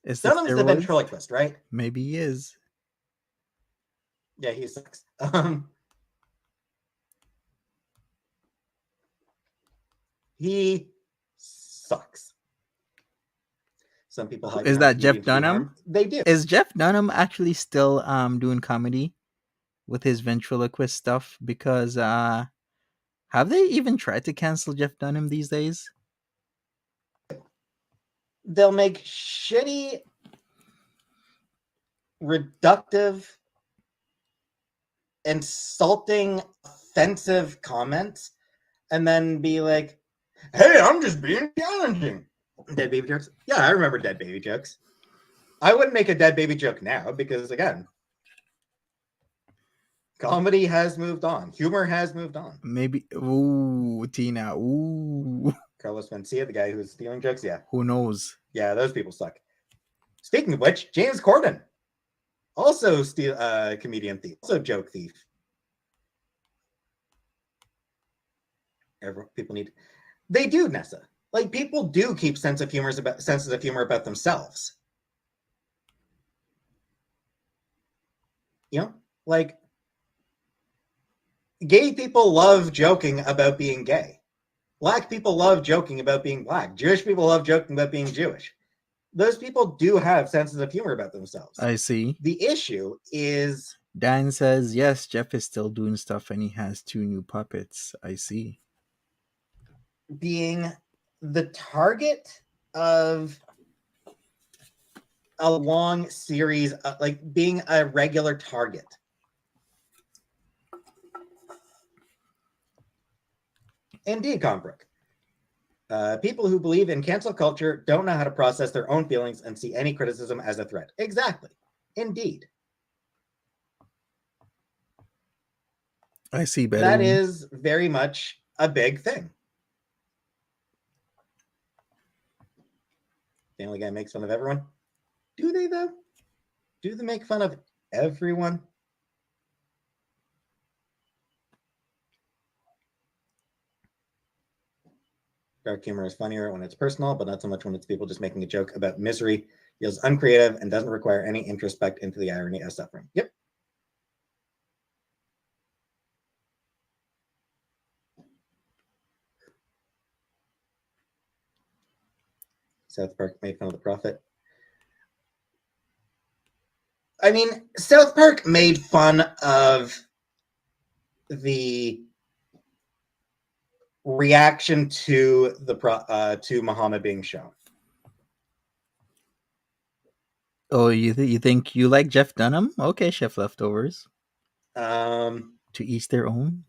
Dunham's the ventriloquist, right? Maybe he is. Yeah, he sucks. He sucks. Some people is that Jeff Dunham? They do. Is Jeff Dunham actually still doing comedy with his ventriloquist stuff? Because have they even tried to cancel Jeff Dunham these days? They'll make shitty, reductive, insulting, offensive comments, and then be like, "Hey, I'm just being challenging." Dead baby jokes? Yeah, I remember dead baby jokes. I wouldn't make a dead baby joke now because, again, comedy has moved on. Humor has moved on. Maybe. Ooh, Tina. Ooh. Carlos Mencia, the guy who's stealing jokes? Yeah. Who knows? Yeah, those people suck. Speaking of which, James Corden. Also comedian thief. Also joke thief. People need... They do, Nessa. People do keep senses of humor about themselves. You know? Gay people love joking about being gay. Black people love joking about being black. Jewish people love joking about being Jewish. Those people do have senses of humor about themselves. I see. The issue is... Dan says, yes, Jeff is still doing stuff and he has 2 new puppets. I see. Being the target of a long series, like being a regular target. Indeed, Combrook. People who believe in cancel culture don't know how to process their own feelings and see any criticism as a threat. Exactly. Indeed. I see better. That is very much a big thing. Family Guy makes fun of everyone. Do they, though? Do they make fun of everyone? Dark humor is funnier when it's personal, but not so much when it's people just making a joke about misery. Feels uncreative and doesn't require any introspect into the irony of suffering. Yep. South Park made fun of the Prophet. I mean, South Park made fun of the reaction to to Muhammad being shown. Oh, you think you like Jeff Dunham? Okay, Chef Leftovers. To each their own.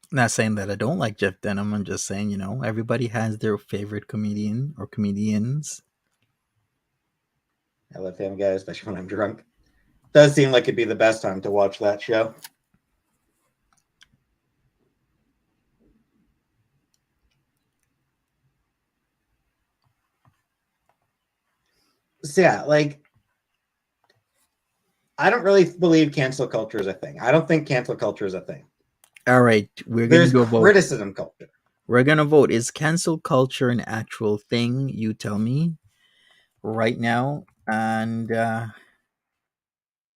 Not saying that I don't like Jeff Dunham. I'm just saying, everybody has their favorite comedian or comedians. I love Family Guy, especially when I'm drunk. Does seem like it'd be the best time to watch that show. So yeah, like, I don't really believe cancel culture is a thing. I don't think cancel culture is a thing. All right, we're going to go vote. Criticism culture. We're going to vote. Is cancel culture an actual thing? You tell me right now. And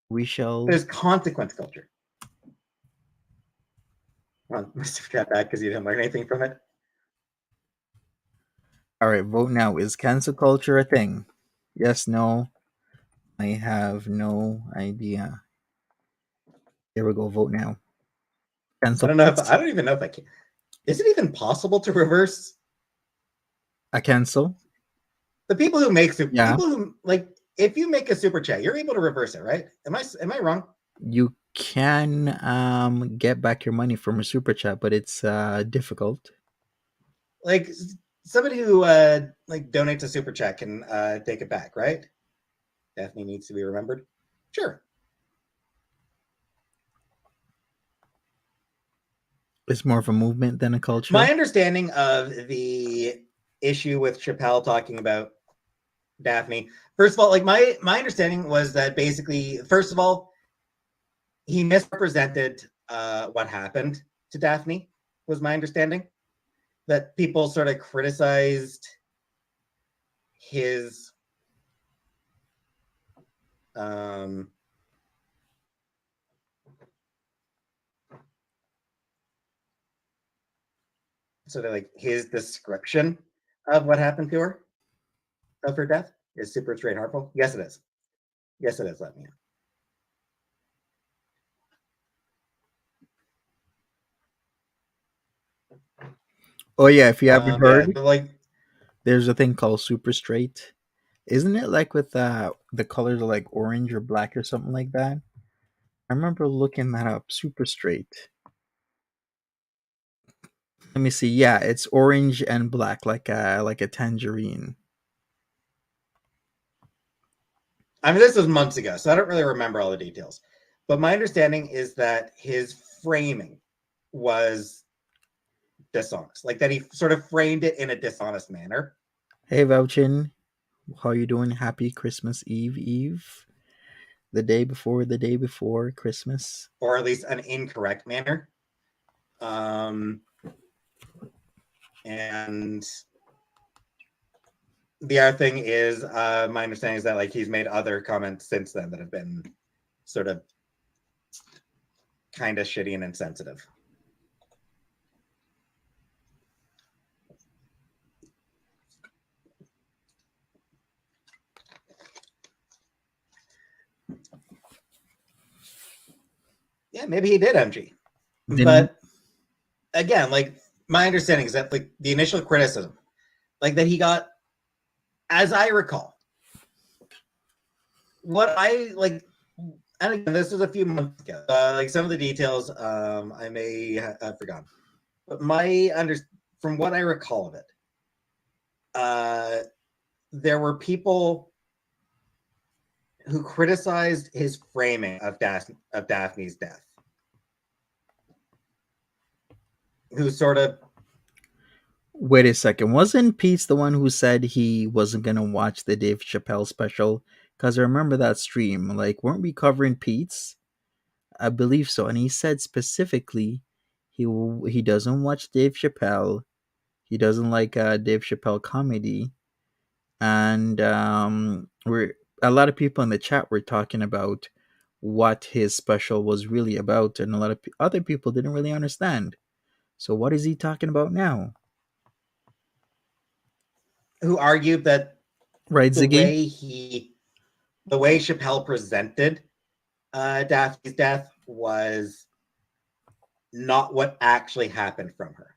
we shall... There's consequence culture. Well, Mr. Got that because you didn't learn anything from it. All right, vote now. Is cancel culture a thing? Yes, no. I have no idea. Here we go. Vote now. Cancel. I don't even know if I can. Is it even possible to reverse a cancel? The people who make people who like, if you make a super chat, you're able to reverse it, right? Am I wrong? You can get back your money from a super chat, but it's difficult. Like, somebody who like donates a super chat can take it back, right? Daphne needs to be remembered. Sure. It's more of a movement than a culture. My understanding of the issue with Chappelle talking about Daphne, first of all, like my understanding was that basically, first of all, he misrepresented what happened to Daphne, was my understanding. That people sort of criticized his sort of like his description of what happened to her, of her death, is super straight harmful. Yes, it is. Yes, it is. Let me know. Oh yeah, if you haven't heard, yeah, like there's a thing called super straight. Isn't it like with the colors are like orange or black or something like that? I remember looking that up. Super straight. Let me see. Yeah, it's orange and black, like a tangerine. I mean, this was months ago, so I don't really remember all the details. But my understanding is that his framing was dishonest, like that he sort of framed it in a dishonest manner. Hey, Vouchin, how you doing? Happy Christmas Eve. The day before Christmas. Or at least an incorrect manner. And the other thing is, my understanding is that like he's made other comments since then that have been sort of kind of shitty and insensitive. Yeah, maybe he did, MG. But again, like my understanding is that like the initial criticism, like that he got as I recall, what I like, and again, this was a few months ago. Like some of the details, I may have forgotten, but from what I recall of it, there were people who criticized his framing of Daphne's death, who sort of. Wait a second. Wasn't Peetz the one who said he wasn't gonna watch the Dave Chappelle special? Because I remember that stream. Like, weren't we covering Peetz? I believe so. And he said specifically he doesn't watch Dave Chappelle. He doesn't like Dave Chappelle comedy. And we're a lot of people in the chat were talking about what his special was really about, and a lot of other people didn't really understand. So what is he talking about now? Who argued that Right, the Ziggy? way Chappelle presented Daphne's death was not what actually happened from her.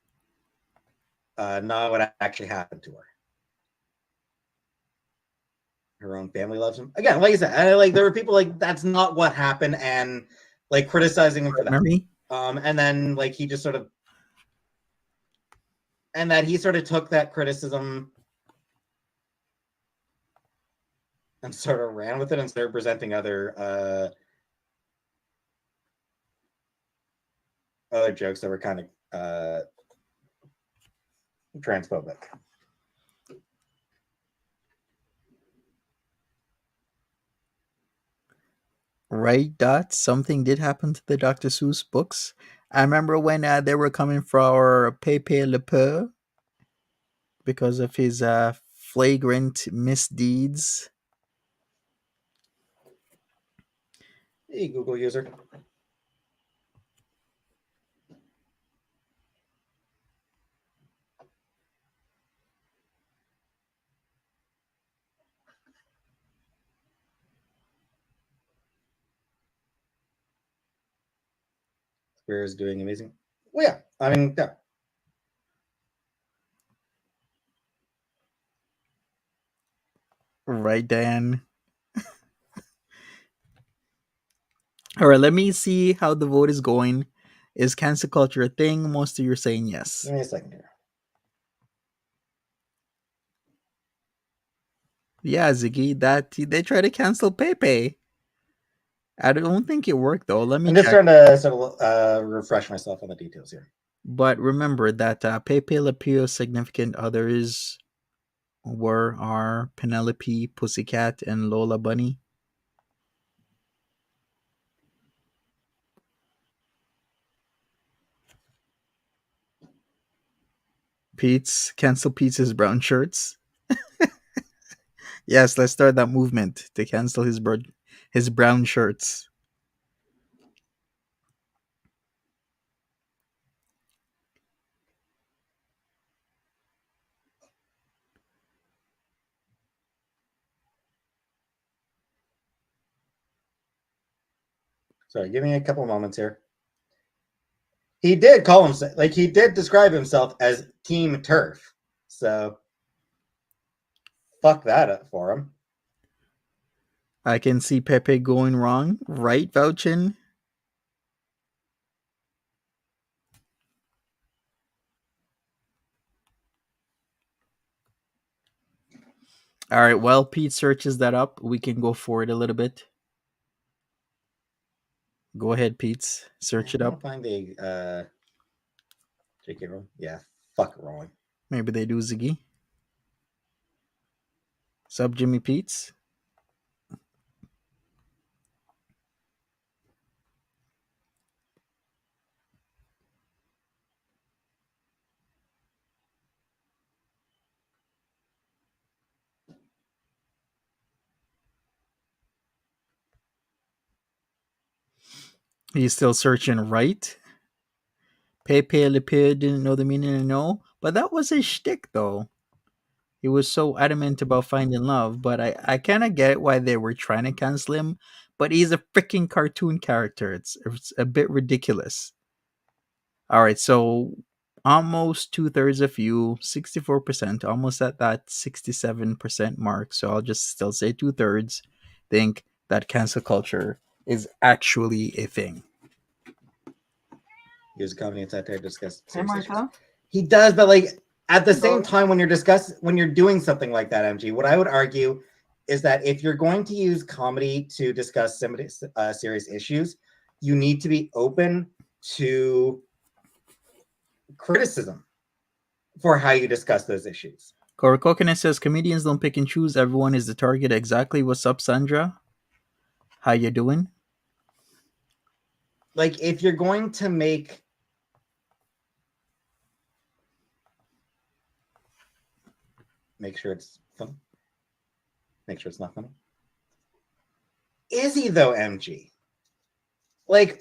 Not what actually happened to her. Her own family loves him. Again, like I said, like there were people like that's not what happened, and like criticizing him for that. Memory? And then like he just sort of, and that he sort of took that criticism and sort of ran with it and started presenting other jokes that were kind of transphobic. Right, Dot? Something did happen to the Dr. Seuss books. I remember when they were coming for our Pepe Le Pew because of his flagrant misdeeds. Hey, Google user. Square is doing amazing. Well, yeah, I mean, yeah. Right, Dan? All right, let me see how the vote is going. Is cancel culture a thing? Most of you are saying yes. Give me a second here. Yeah, Ziggy, that they try to cancel Pepe. I don't think it worked though. Let me I'm just check. trying to sort of refresh myself on the details here. But remember that Pepe Le Pew's significant others were our Penelope, Pussycat, and Lola Bunny. Peetz, cancel Peetz's brown shirts. Yes, let's start that movement to cancel his brown shirts. Sorry, give me a couple moments here. He did call himself, like he did describe himself as Team Turf. So fuck that up for him. I can see Pepe going wrong, right, Vouchin? All right, while Pete searches that up, we can go forward a little bit. Go ahead, Pete. Search it up. Find the JK Rowling. Yeah, fuck Rowling. Maybe they do, Ziggy. Sub Jimmy Pete's. He's still searching, right? Pepe Le Pew didn't know the meaning of no, but that was his shtick, though. He was so adamant about finding love, but I kind of get why they were trying to cancel him. But he's a freaking cartoon character. It's a bit ridiculous. All right, so almost 2/3 of you, 64%, almost at that 67% mark. So I'll just still say 2/3 think that cancel culture is actually a thing. Use comedy and satire to discuss Hey, serious issues. Martha. He does, but like at the same time, when you're doing something like that, MG, what I would argue is that if you're going to use comedy to discuss serious issues, you need to be open to criticism for how you discuss those issues. Cora Coconut says comedians don't pick and choose. Everyone is the target. Exactly. What's up, Sandra? How you doing? Like if you're going to make sure it's funny. Make sure it's not funny. Is he though, MG? Like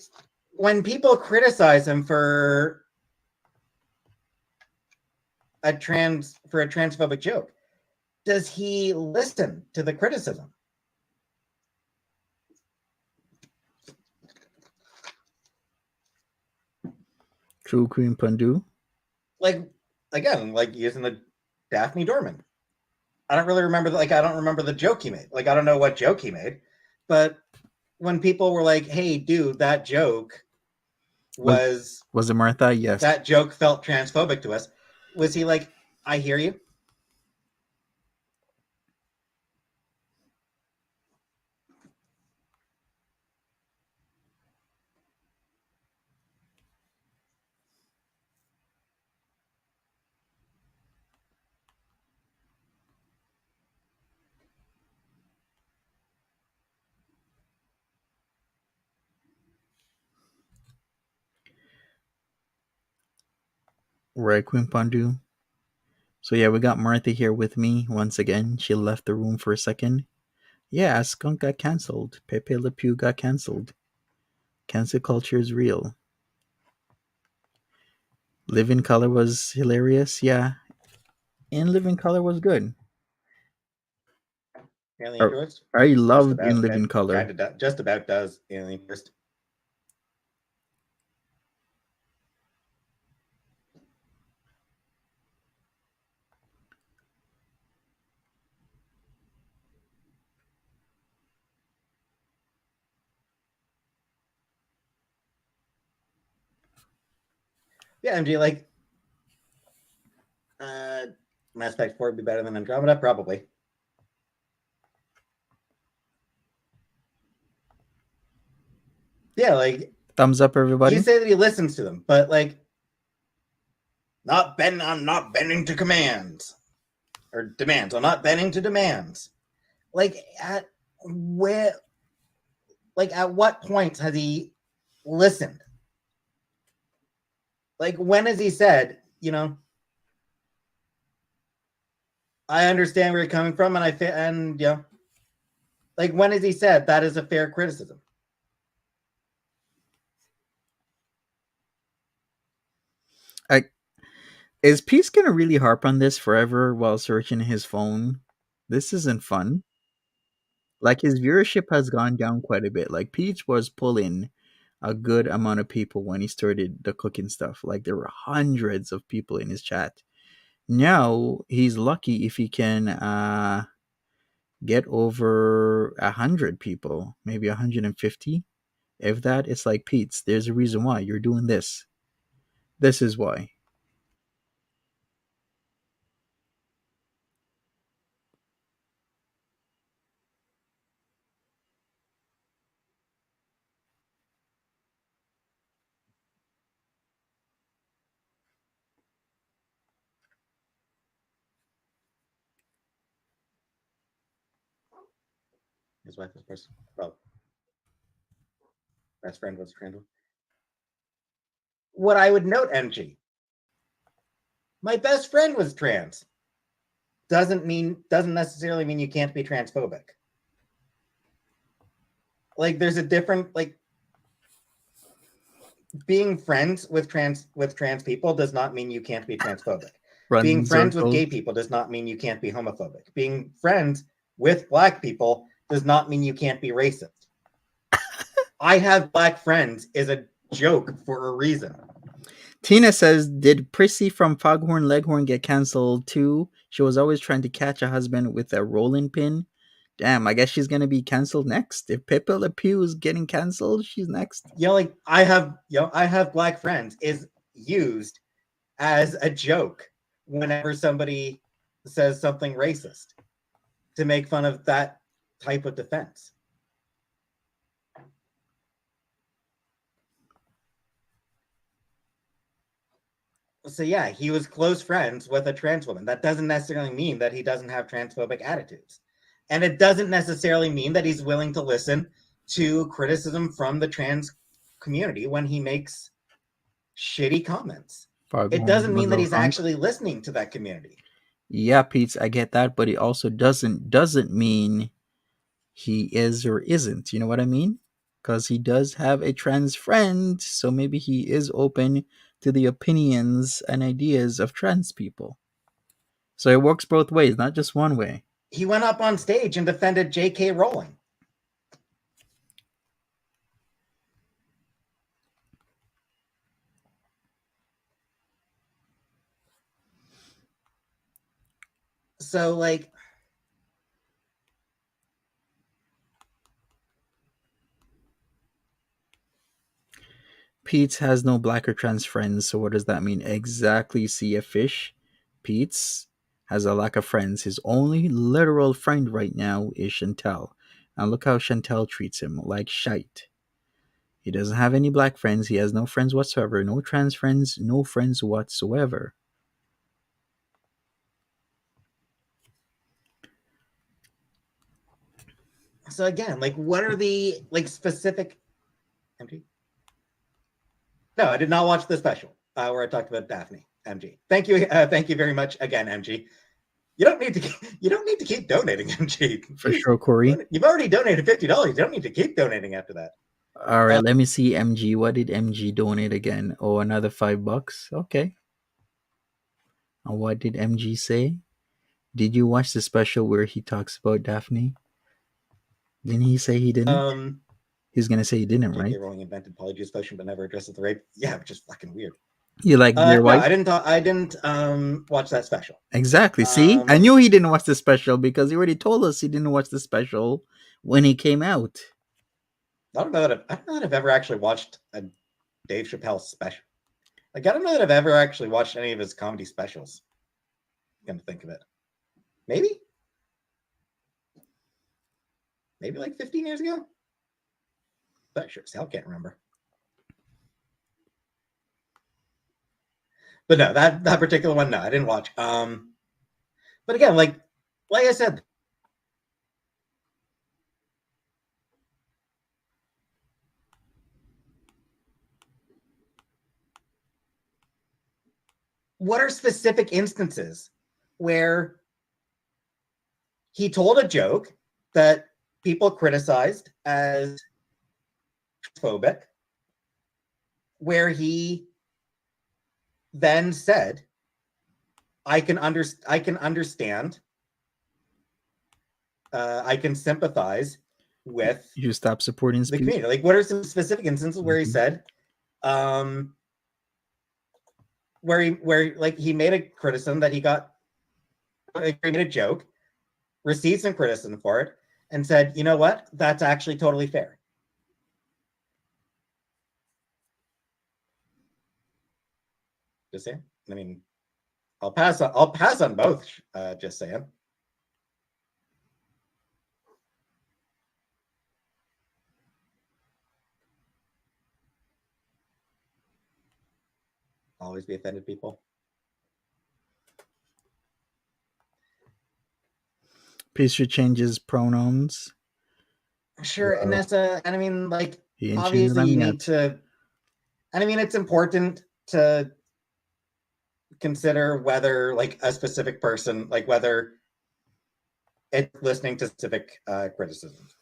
when people criticize him for a transphobic joke, does he listen to the criticism? True Cream Pandu. Like again, like using the Daphne Dorman. I don't really remember. I don't remember the joke he made. Like I don't know what joke he made, but when people were like, "Hey, dude, that joke was it Martha?" Yes. That joke felt transphobic to us. Was he like, "I hear you"? Right, Queen Pandu. So yeah, we got Martha here with me once again. She left the room for a second. Yeah, Skunk got cancelled. Pepe Le Pew got cancelled. Cancel culture is real. Living Color was hilarious. Yeah, and Living Color was good. Alien Tourist? I loved In Living Color. Just about does Alien Tourist. Yeah, MG, like Mass Effect 4 would be better than Andromeda, probably. Yeah, like thumbs up, everybody. You say that he listens to them, but like I'm not bending to commands or demands. I'm not bending to demands. Like at what point has he listened? Like when has he said, I understand where you're coming from, and like when has he said that is a fair criticism? Is Peetz gonna really harp on this forever while searching his phone? This isn't fun. Like his viewership has gone down quite a bit. Like Peetz was pulling a good amount of people when he started the cooking stuff. Like there were hundreds of people in his chat. Now he's lucky if he can get over 100 people, maybe 150. If that, it's like Peetz. There's a reason why you're doing this. This is why. His wife was person. Well, best friend was trans. What I would note, MG, my best friend was trans. Doesn't necessarily mean you can't be transphobic. Like there's a different being friends with trans people does not mean you can't be transphobic. Being friends with gay people does not mean you can't be homophobic. Being friends with black people does not mean you can't be racist. I have black friends is a joke for a reason. Tina says, "Did Prissy from Foghorn Leghorn get cancelled too? She was always trying to catch a husband with a rolling pin. Damn, I guess she's gonna be cancelled next. If Pepe Le Pew is getting cancelled, she's next." Like I have black friends is used as a joke whenever somebody says something racist to make fun of that type of defense. So yeah, he was close friends with a trans woman. That doesn't necessarily mean that he doesn't have transphobic attitudes. And it doesn't necessarily mean that he's willing to listen to criticism from the trans community when he makes shitty comments. It doesn't mean that he's actually listening to that community. Yeah, Peetz, I get that, but it also doesn't mean he is or isn't. You know what I mean? Because he does have a trans friend, so maybe he is open to the opinions and ideas of trans people. So it works both ways, not just one way. He went up on stage and defended J.K. Rowling. So, like, Peetz has no black or trans friends, so what does that mean exactly? See a fish? Peetz has a lack of friends. His only literal friend right now is Chantel. And look how Chantel treats him, like shite. He doesn't have any black friends. He has no friends whatsoever. No trans friends. No friends whatsoever. So again, like, what are the like specific? MG? No, I did not watch the special where I talked about Daphne. MG, thank you very much again, MG. You don't need to keep donating, MG. For sure, Corey. You've already donated $50. You don't need to keep donating after that. All right, let me see MG. What did MG donate again? Oh, another $5. Okay. And what did MG say? Did you watch the special where he talks about Daphne? Didn't he say he didn't? He's gonna say he didn't, right? J.K. Rowling invented polyjuice potion, but never addresses the rape. Yeah, which is fucking weird. You like your wife? No, I didn't watch that special. Exactly. See, I knew he didn't watch the special because he already told us he didn't watch the special when he came out. I don't know that I've ever actually watched a Dave Chappelle special. Like, I don't know that I've ever actually watched any of his comedy specials. Come to think of it, maybe like 15 years ago. But sure, I can't remember. But no, that particular one, no, I didn't watch. But again, like I said, what are specific instances where he told a joke that people criticized as phobic, where he then said, I can understand, I can sympathize with you stop supporting the community. Like, what are some specific instances where he said, where like he made a criticism that he made a joke, received some criticism for it, and said, you know what, that's actually totally fair. Just saying. I mean, I'll pass on both. Just saying. Always be offended people. Peetz should change his pronouns. Sure, Anessa, and I mean, like, obviously you need to, and I mean, it's important to consider whether, like, a specific person, like, whether it's listening to specific criticisms.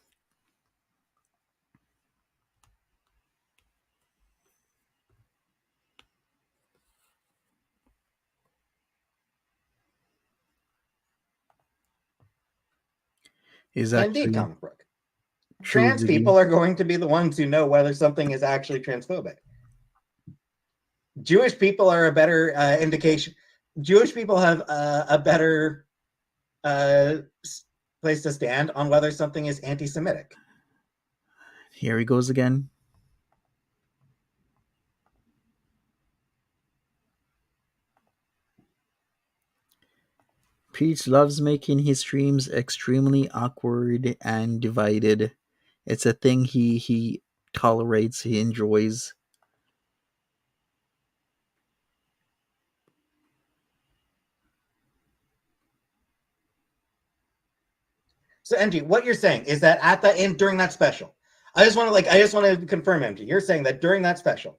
Indeed, comic book. Trans people are going to be the ones who know whether something is actually transphobic. Jewish people are a better indication. Jewish people have a better place to stand on whether something is anti-Semitic. Here he goes again. Peetz loves making his streams extremely awkward and divided. It's a thing he tolerates, he enjoys. So, MG, what you're saying is that at the end during that special, I just want to confirm, MG, you're saying that during that special,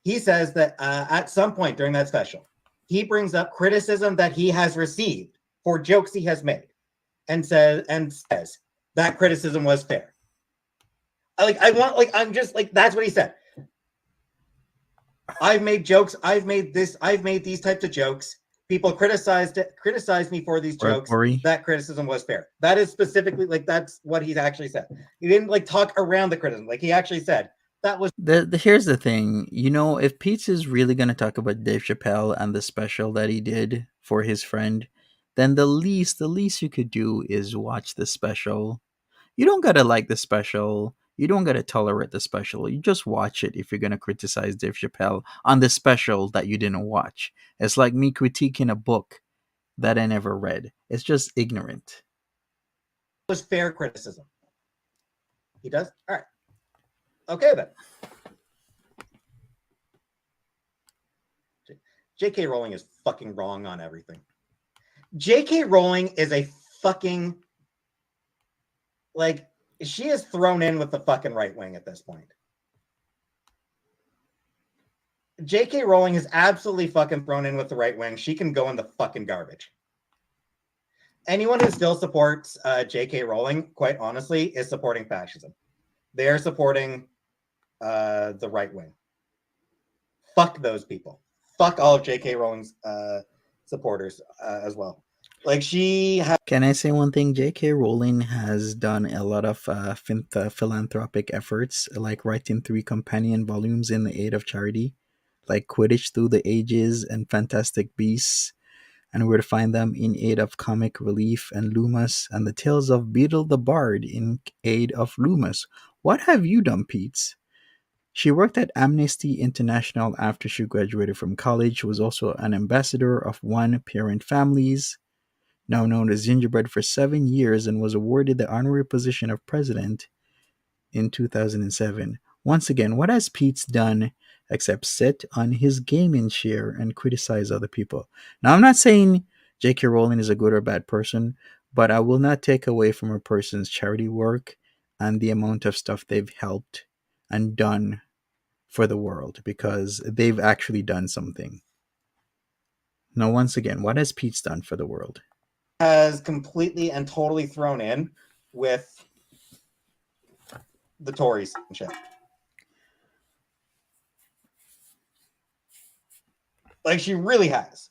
he says that at some point during that special, he brings up criticism that he has received for jokes he has made, and says that criticism was fair. I'm just like, that's what he said. I've made jokes. I've made these types of jokes. People criticized me for these jokes. That criticism was fair. That is specifically, like, that's what he's actually said. He didn't like talk around the criticism. Like, he actually said that was Here's the thing. You know, if Peetz is really going to talk about Dave Chappelle and the special that he did for his friend, then the least you could do is watch the special. You don't gotta like the special. You don't gotta tolerate the special. You just watch it if you're gonna criticize Dave Chappelle on the special that you didn't watch. It's like me critiquing a book that I never read. It's just ignorant. was fair criticism. He does? All right. Okay, then. J.K. Rowling is fucking wrong on everything. J.K. Rowling is a fucking, like, she is thrown in with the fucking right wing at this point. J.K. Rowling is absolutely fucking thrown in with the right wing. She can go in the fucking garbage. Anyone who still supports J.K. Rowling, quite honestly, is supporting fascism. They're supporting the right wing. Fuck those people. Fuck all of J.K. Rowling's supporters as well. Like, she has. Can I say one thing? J.K. Rowling has done a lot of philanthropic efforts, like writing 3 companion volumes in the aid of charity, like Quidditch Through the Ages and Fantastic Beasts, and Where to Find Them in aid of Comic Relief and Loomis, and the Tales of Beetle the Bard in aid of Loomis. What have you done, Peetz? She worked at Amnesty International after she graduated from college, was also an ambassador of One Parent Families, now known as Gingerbread, for 7 years, and was awarded the honorary position of president in 2007. Once again, what has Peetz done except sit on his gaming chair and criticize other people? Now, I'm not saying J.K. Rowling is a good or bad person, but I will not take away from a person's charity work and the amount of stuff they've helped and done for the world, because they've actually done something. Now, once again, what has Peetz done for the world? Has completely and totally thrown in with the Tories and shit. Like, she really has.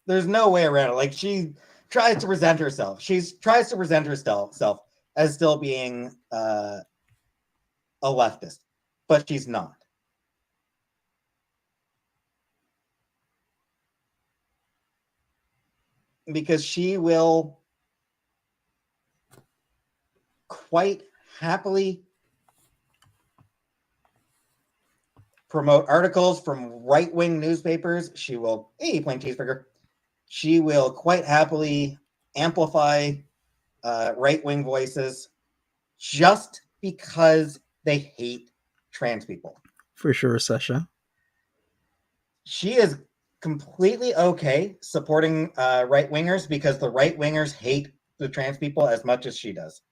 There's no way around it. Like, she tries to present herself. She tries to present herself as still being a leftist, but she's not. Because she will quite happily promote articles from right-wing newspapers. She will, hey, plain cheeseburger. She will quite happily amplify right-wing voices just because they hate trans people. For sure, Sasha. She is completely okay supporting right-wingers because the right-wingers hate the trans people as much as she does.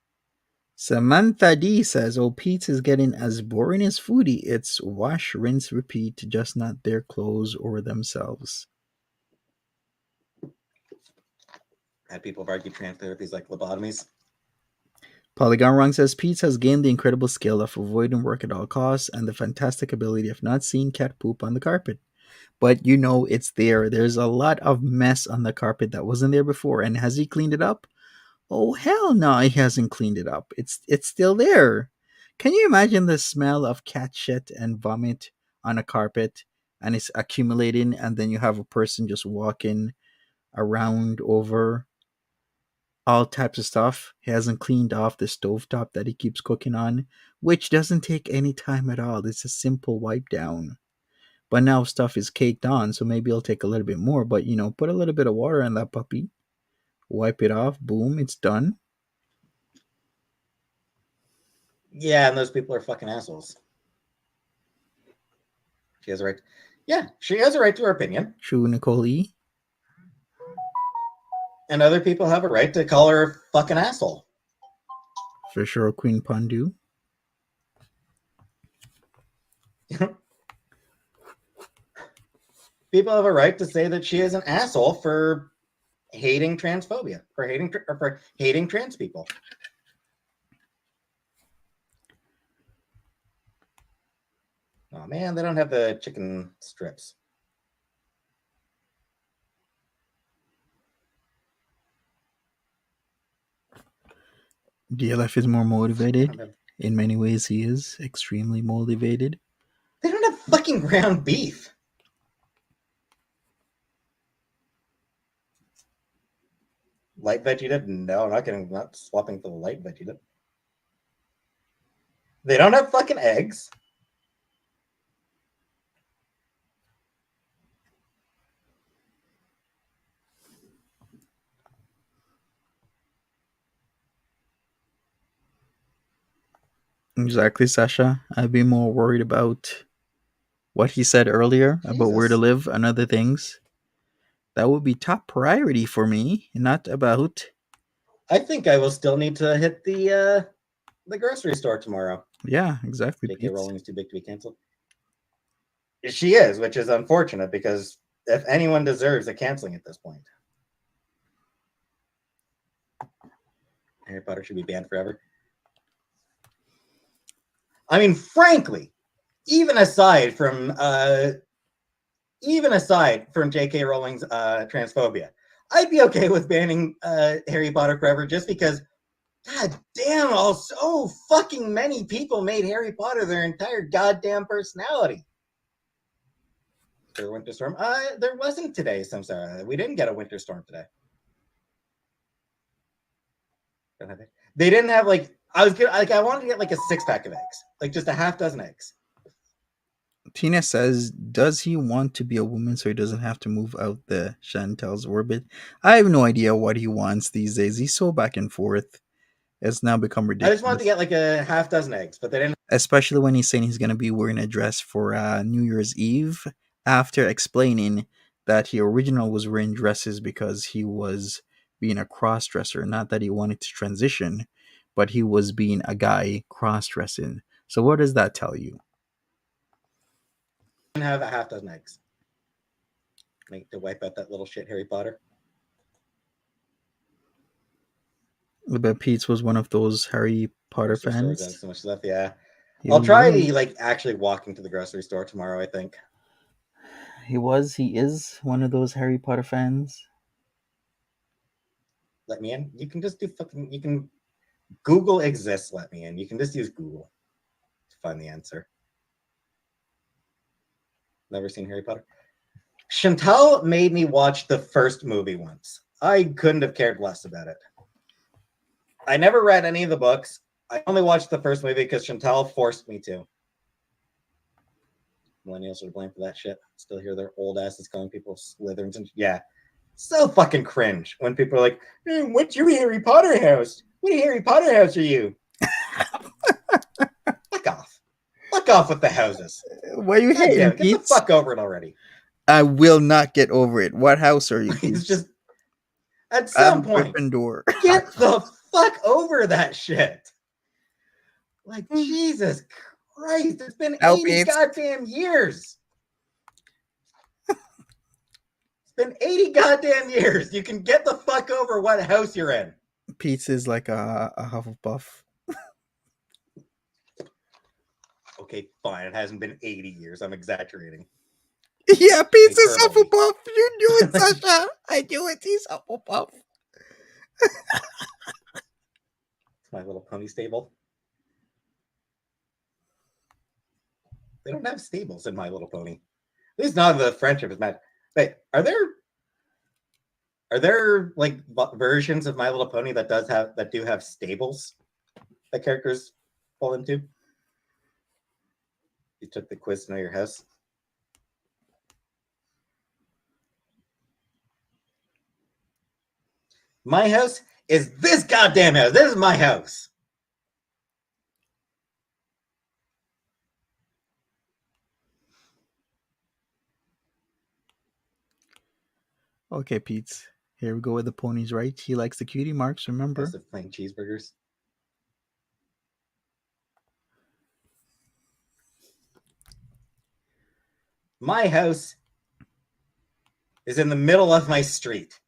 Samantha D says, "Oh, Peetz is getting as boring as Foodie. It's wash, rinse, repeat, just not their clothes or themselves." And people have argued trans therapies like lobotomies. Polygon Rung says, "Peetz has gained the incredible skill of avoiding work at all costs and the fantastic ability of not seeing cat poop on the carpet. But you know it's there. There's a lot of mess on the carpet that wasn't there before. And has he cleaned it up? Oh, hell no, he hasn't cleaned it up. It's still there. Can you imagine the smell of cat shit and vomit on a carpet? and it's accumulating, and then you have a person just walking around over all types of stuff. He hasn't cleaned off the stovetop that he keeps cooking on, which doesn't take any time at all. It's a simple wipe down. But now stuff is caked on, so maybe it'll take a little bit more. But put a little bit of water on that puppy, wipe it off, boom, it's done. Yeah, and those people are fucking assholes. She has a right. Yeah, she has a right to her opinion. True, Nicole E. And other people have a right to call her a fucking asshole. For sure, Queen Pondu. People have a right to say that she is an asshole for hating transphobia, for hating trans people. Oh man, they don't have the chicken strips. DLF is more motivated. In many ways, he is extremely motivated. They don't have fucking ground beef. Light veggie dip? No, not swapping for the light veggie dip. They don't have fucking eggs. Exactly, Sasha. I'd be more worried about what he said earlier about where to live and other things. That would be top priority for me, not about. I think I will still need to hit the grocery store tomorrow. Yeah, exactly. J.K. Rowling is too big to be canceled. She is, which is unfortunate because if anyone deserves a canceling at this point, Harry Potter should be banned forever. I mean, frankly, even aside from J.K. Rowling's transphobia, I'd be okay with banning Harry Potter forever just because, god damn, so fucking many people made Harry Potter their entire goddamn personality. For winter storm, there wasn't today. Samsara, we didn't get a winter storm today. They didn't have I wanted to get like a 6-pack of eggs, like just a half dozen eggs. Tina says, does he want to be a woman so he doesn't have to move out the Chantel's orbit? I have no idea what he wants these days. He's so back and forth. It's now become ridiculous. I just wanted to get like a half dozen eggs, but they didn't. Especially when he's saying he's going to be wearing a dress for New Year's Eve, after explaining that he originally was wearing dresses because he was being a cross-dresser, not that he wanted to transition, but he was being a guy cross-dressing. So what does that tell you? Have a half dozen eggs. Make to wipe out that little shit Harry Potter. I bet Peetz was one of those Harry Potter fans. So much stuff, yeah. I'll try actually walking to the grocery store tomorrow, I think. He is one of those Harry Potter fans. Let me in. You can just do you can Google exists, let me in. You can just use Google to find the answer. Never seen Harry Potter. Chantal made me watch the first movie once. I couldn't have cared less about it. I never read any of the books. I only watched the first movie because Chantal forced me to. Millennials are to blame for that shit. Still hear their old asses calling people Slytherins and yeah. So fucking cringe when people are like, what's your Harry Potter house? What Harry Potter house are you? Fuck off. Fuck off with the houses. Why are you hating, Get the fuck over it already. I will not get over it. What house are you? It's just at some point. Gryffindor. Get the fuck over that shit. Like Jesus Christ, it's been 80 goddamn years. It's been 80 goddamn years. You can get the fuck over what house you're in. Peetz is like a Hufflepuff. Okay, fine. It hasn't been 80 years. I'm exaggerating. Yeah, Peetz is Hufflepuff. You knew it, Sasha. I knew it. He's Hufflepuff. It's My Little Pony stable. They don't have stables in My Little Pony. least not the friendship is mad. Wait, are there like versions of My Little Pony that do have stables that characters fall into? You took the quiz to know your house. My house is this goddamn house. This is my house. Okay, Peetz. Here we go with the ponies, right? He likes the cutie marks, remember? House of plain cheeseburgers. My house is in the middle of my street.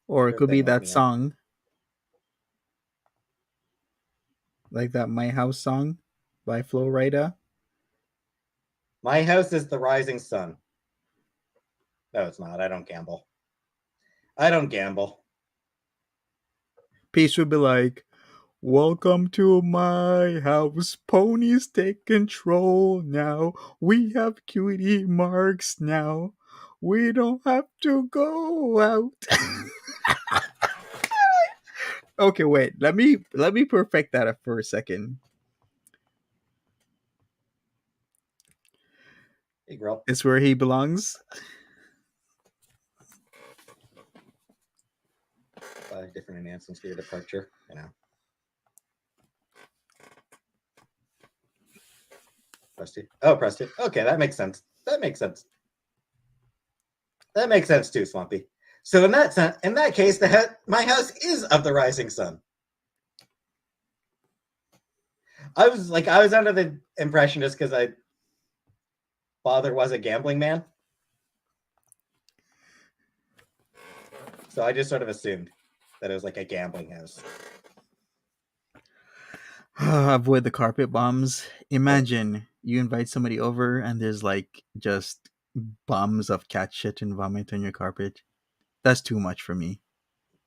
Or it could be Thing let that me out. song. Like that My House song by Flo Rida. My house is the rising sun. No, it's not. I don't gamble. I don't gamble. Peace would be like, welcome to my house. Ponies take control now. We have cutie marks now. We don't have to go out. Okay, wait. Let me perfect that for a second. Hey, girl. It's where he belongs. 5 different enhancements for your departure. You know. Press 2. Oh, press 2. Okay, that makes sense. That makes sense. That makes sense too, Swampy. So in that case, my house is of the rising sun. I was under the impression just because my father was a gambling man, so I just sort of assumed that it was like a gambling house. Avoid the carpet bombs. Imagine you invite somebody over and there's like just bombs of cat shit and vomit on your carpet. That's too much for me.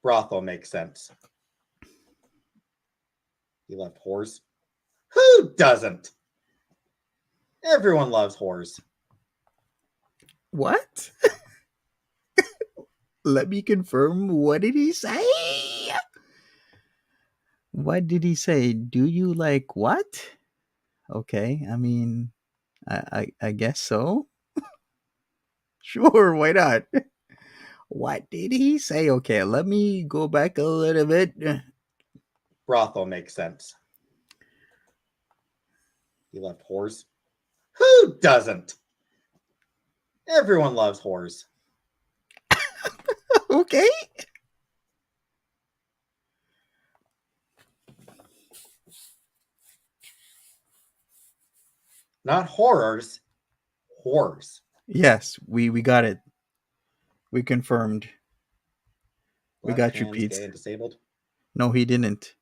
Brothel makes sense. You love whores? Who doesn't? Everyone loves whores. What? Let me confirm. What did he say? What did he say? Do you like what? Okay, I mean, I guess so. Sure, why not? What did he say? Okay, let me go back a little bit. Brothel makes sense. You love whores? Who doesn't? Everyone loves whores. Okay. Not horrors, whores. Yes, we got it. We confirmed. We Black, got you, trans, Pete. gay, and disabled. No, he didn't.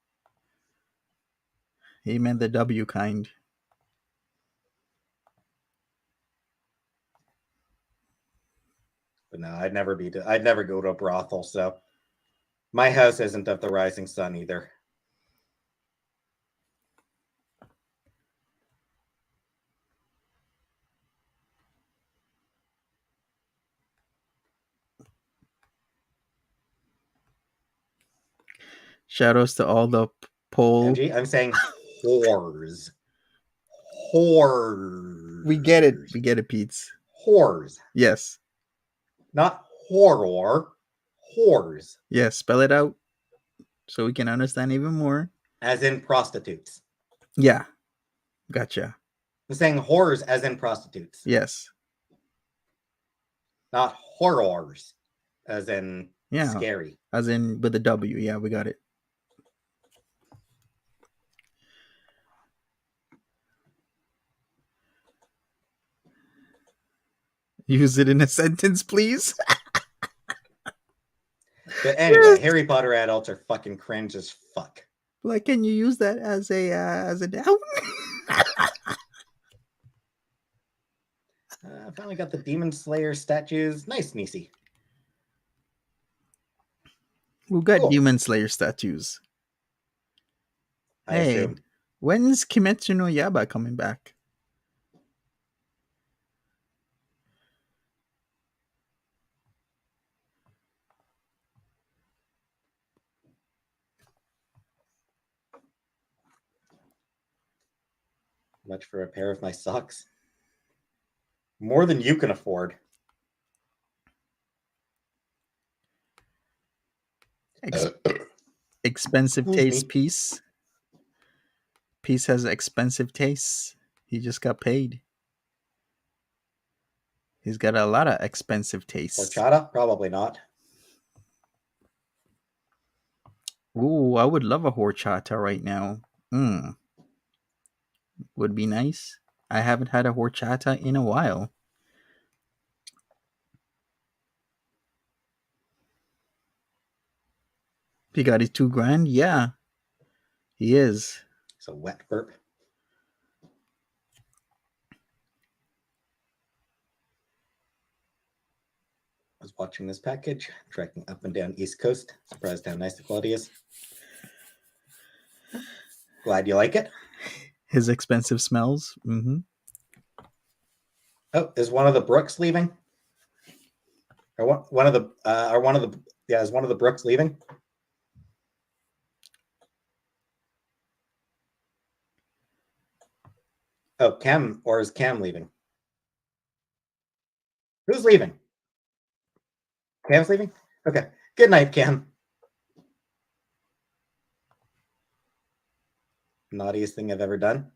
He meant the W kind. But no, I'd never go to a brothel, so my house isn't of the rising sun either. Shoutouts to all the poll. MG, I'm saying whores. Whores. We get it. We get it, Peetz. Whores. Yes. Not horror. Whores. Yes, spell it out so we can understand even more. As in prostitutes. Yeah. Gotcha. I'm saying whores as in prostitutes. Yes. Not horrors as in Yeah. scary. As in with the W. Yeah, we got it. Use it in a sentence, please. But anyway, Yes. Harry Potter adults are fucking cringe as fuck. Like, can you use that as a noun? I finally got the Demon Slayer statues. Nice, Nisi. Who got Cool. Demon Slayer statues? I Hey, assume. when's Kimetsu no Yaiba coming back? Much for a pair of my socks. More than you can afford. Expensive Excuse taste me. piece. Peetz has expensive tastes. He just got paid. He's got a lot of expensive tastes. Horchata? Probably not. Ooh, I would love a horchata right now. Would be nice. I haven't had a horchata in a while. He got his $2,000? Yeah, he is. It's a wet burp. I was watching this package, trekking up and down East Coast. Surprised how nice the quality is. Glad you like it. His expensive smells. Oh, is one of the Brooks leaving? Or one of the is one of the Brooks leaving? Oh, Cam, or is Cam leaving? Who's leaving? Cam's leaving? Okay. Good night, Cam. Naughtiest thing I've ever done.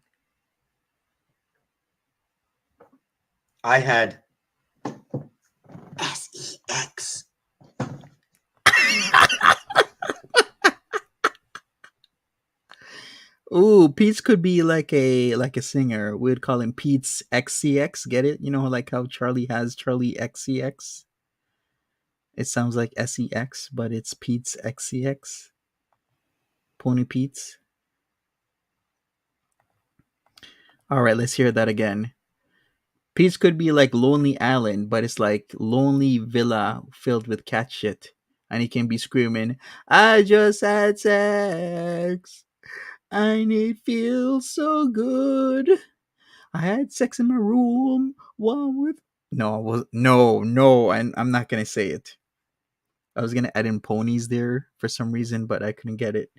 I had SEX. Ooh, Peetz could be like a singer. We'd call him Peetz XCX. Get it? You know, like how Charlie has Charlie XCX. It sounds like SEX, but it's Peetz XCX. Pony Peetz. All right, let's hear that again. Peetz could be like Lonely Island, but it's like lonely villa filled with cat shit, and he can be screaming, "I just had sex. And it feels so good. I had sex in my room. One with no, and I'm not gonna say it. I was gonna add in ponies there for some reason, but I couldn't get it.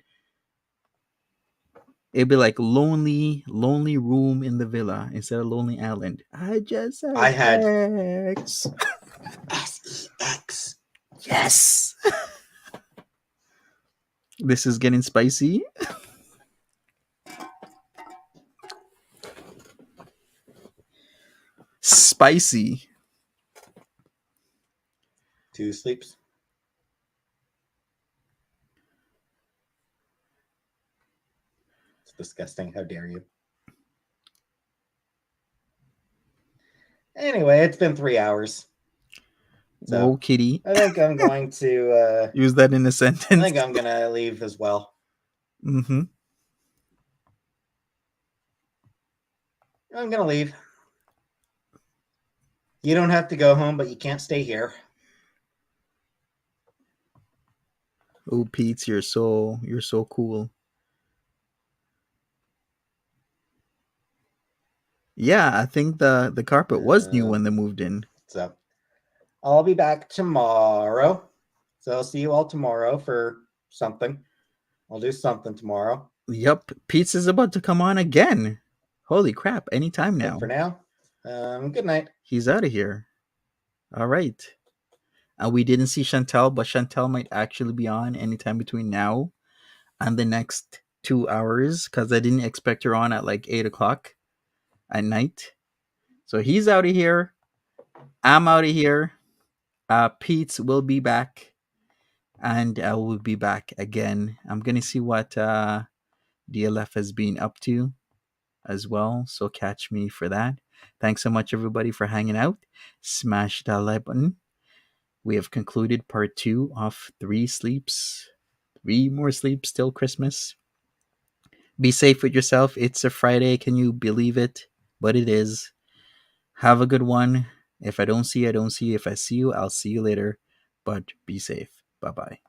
It'd be like lonely room in the villa instead of lonely island. I just I had sex. SEX. Yes. This is getting spicy. Spicy. 2 sleeps. It's disgusting. How dare you? Anyway, it's been 3 hours. So Whoa, kitty. I think I'm going to Use that in a sentence. I think I'm gonna leave as well. Mm-hmm. I'm gonna leave. You don't have to go home, but you can't stay here. Oh, Peetz, you're so cool. Yeah, I think the carpet was new when they moved in. So I'll be back tomorrow. So I'll see you all tomorrow for something. I'll do something tomorrow. Yep, Peetz is about to come on again. Holy crap! Anytime now. But for now, good night. He's out of here. All right. And we didn't see Chantel, but Chantel might actually be on anytime between now and the next 2 hours because I didn't expect her on at like 8 o'clock at night. So he's out of here. I'm out of here. Peetz will be back, and I will be back again. I'm gonna see what DLF has been up to as well. So catch me for that. Thanks so much, everybody, for hanging out. Smash that like button. We have concluded part 2 of 3 sleeps. 3 more sleeps till Christmas. Be safe with yourself. It's a Friday. Can you believe it? But it is. Have a good one. If I don't see you, I don't see you. If I see you, I'll see you later. But be safe. Bye bye.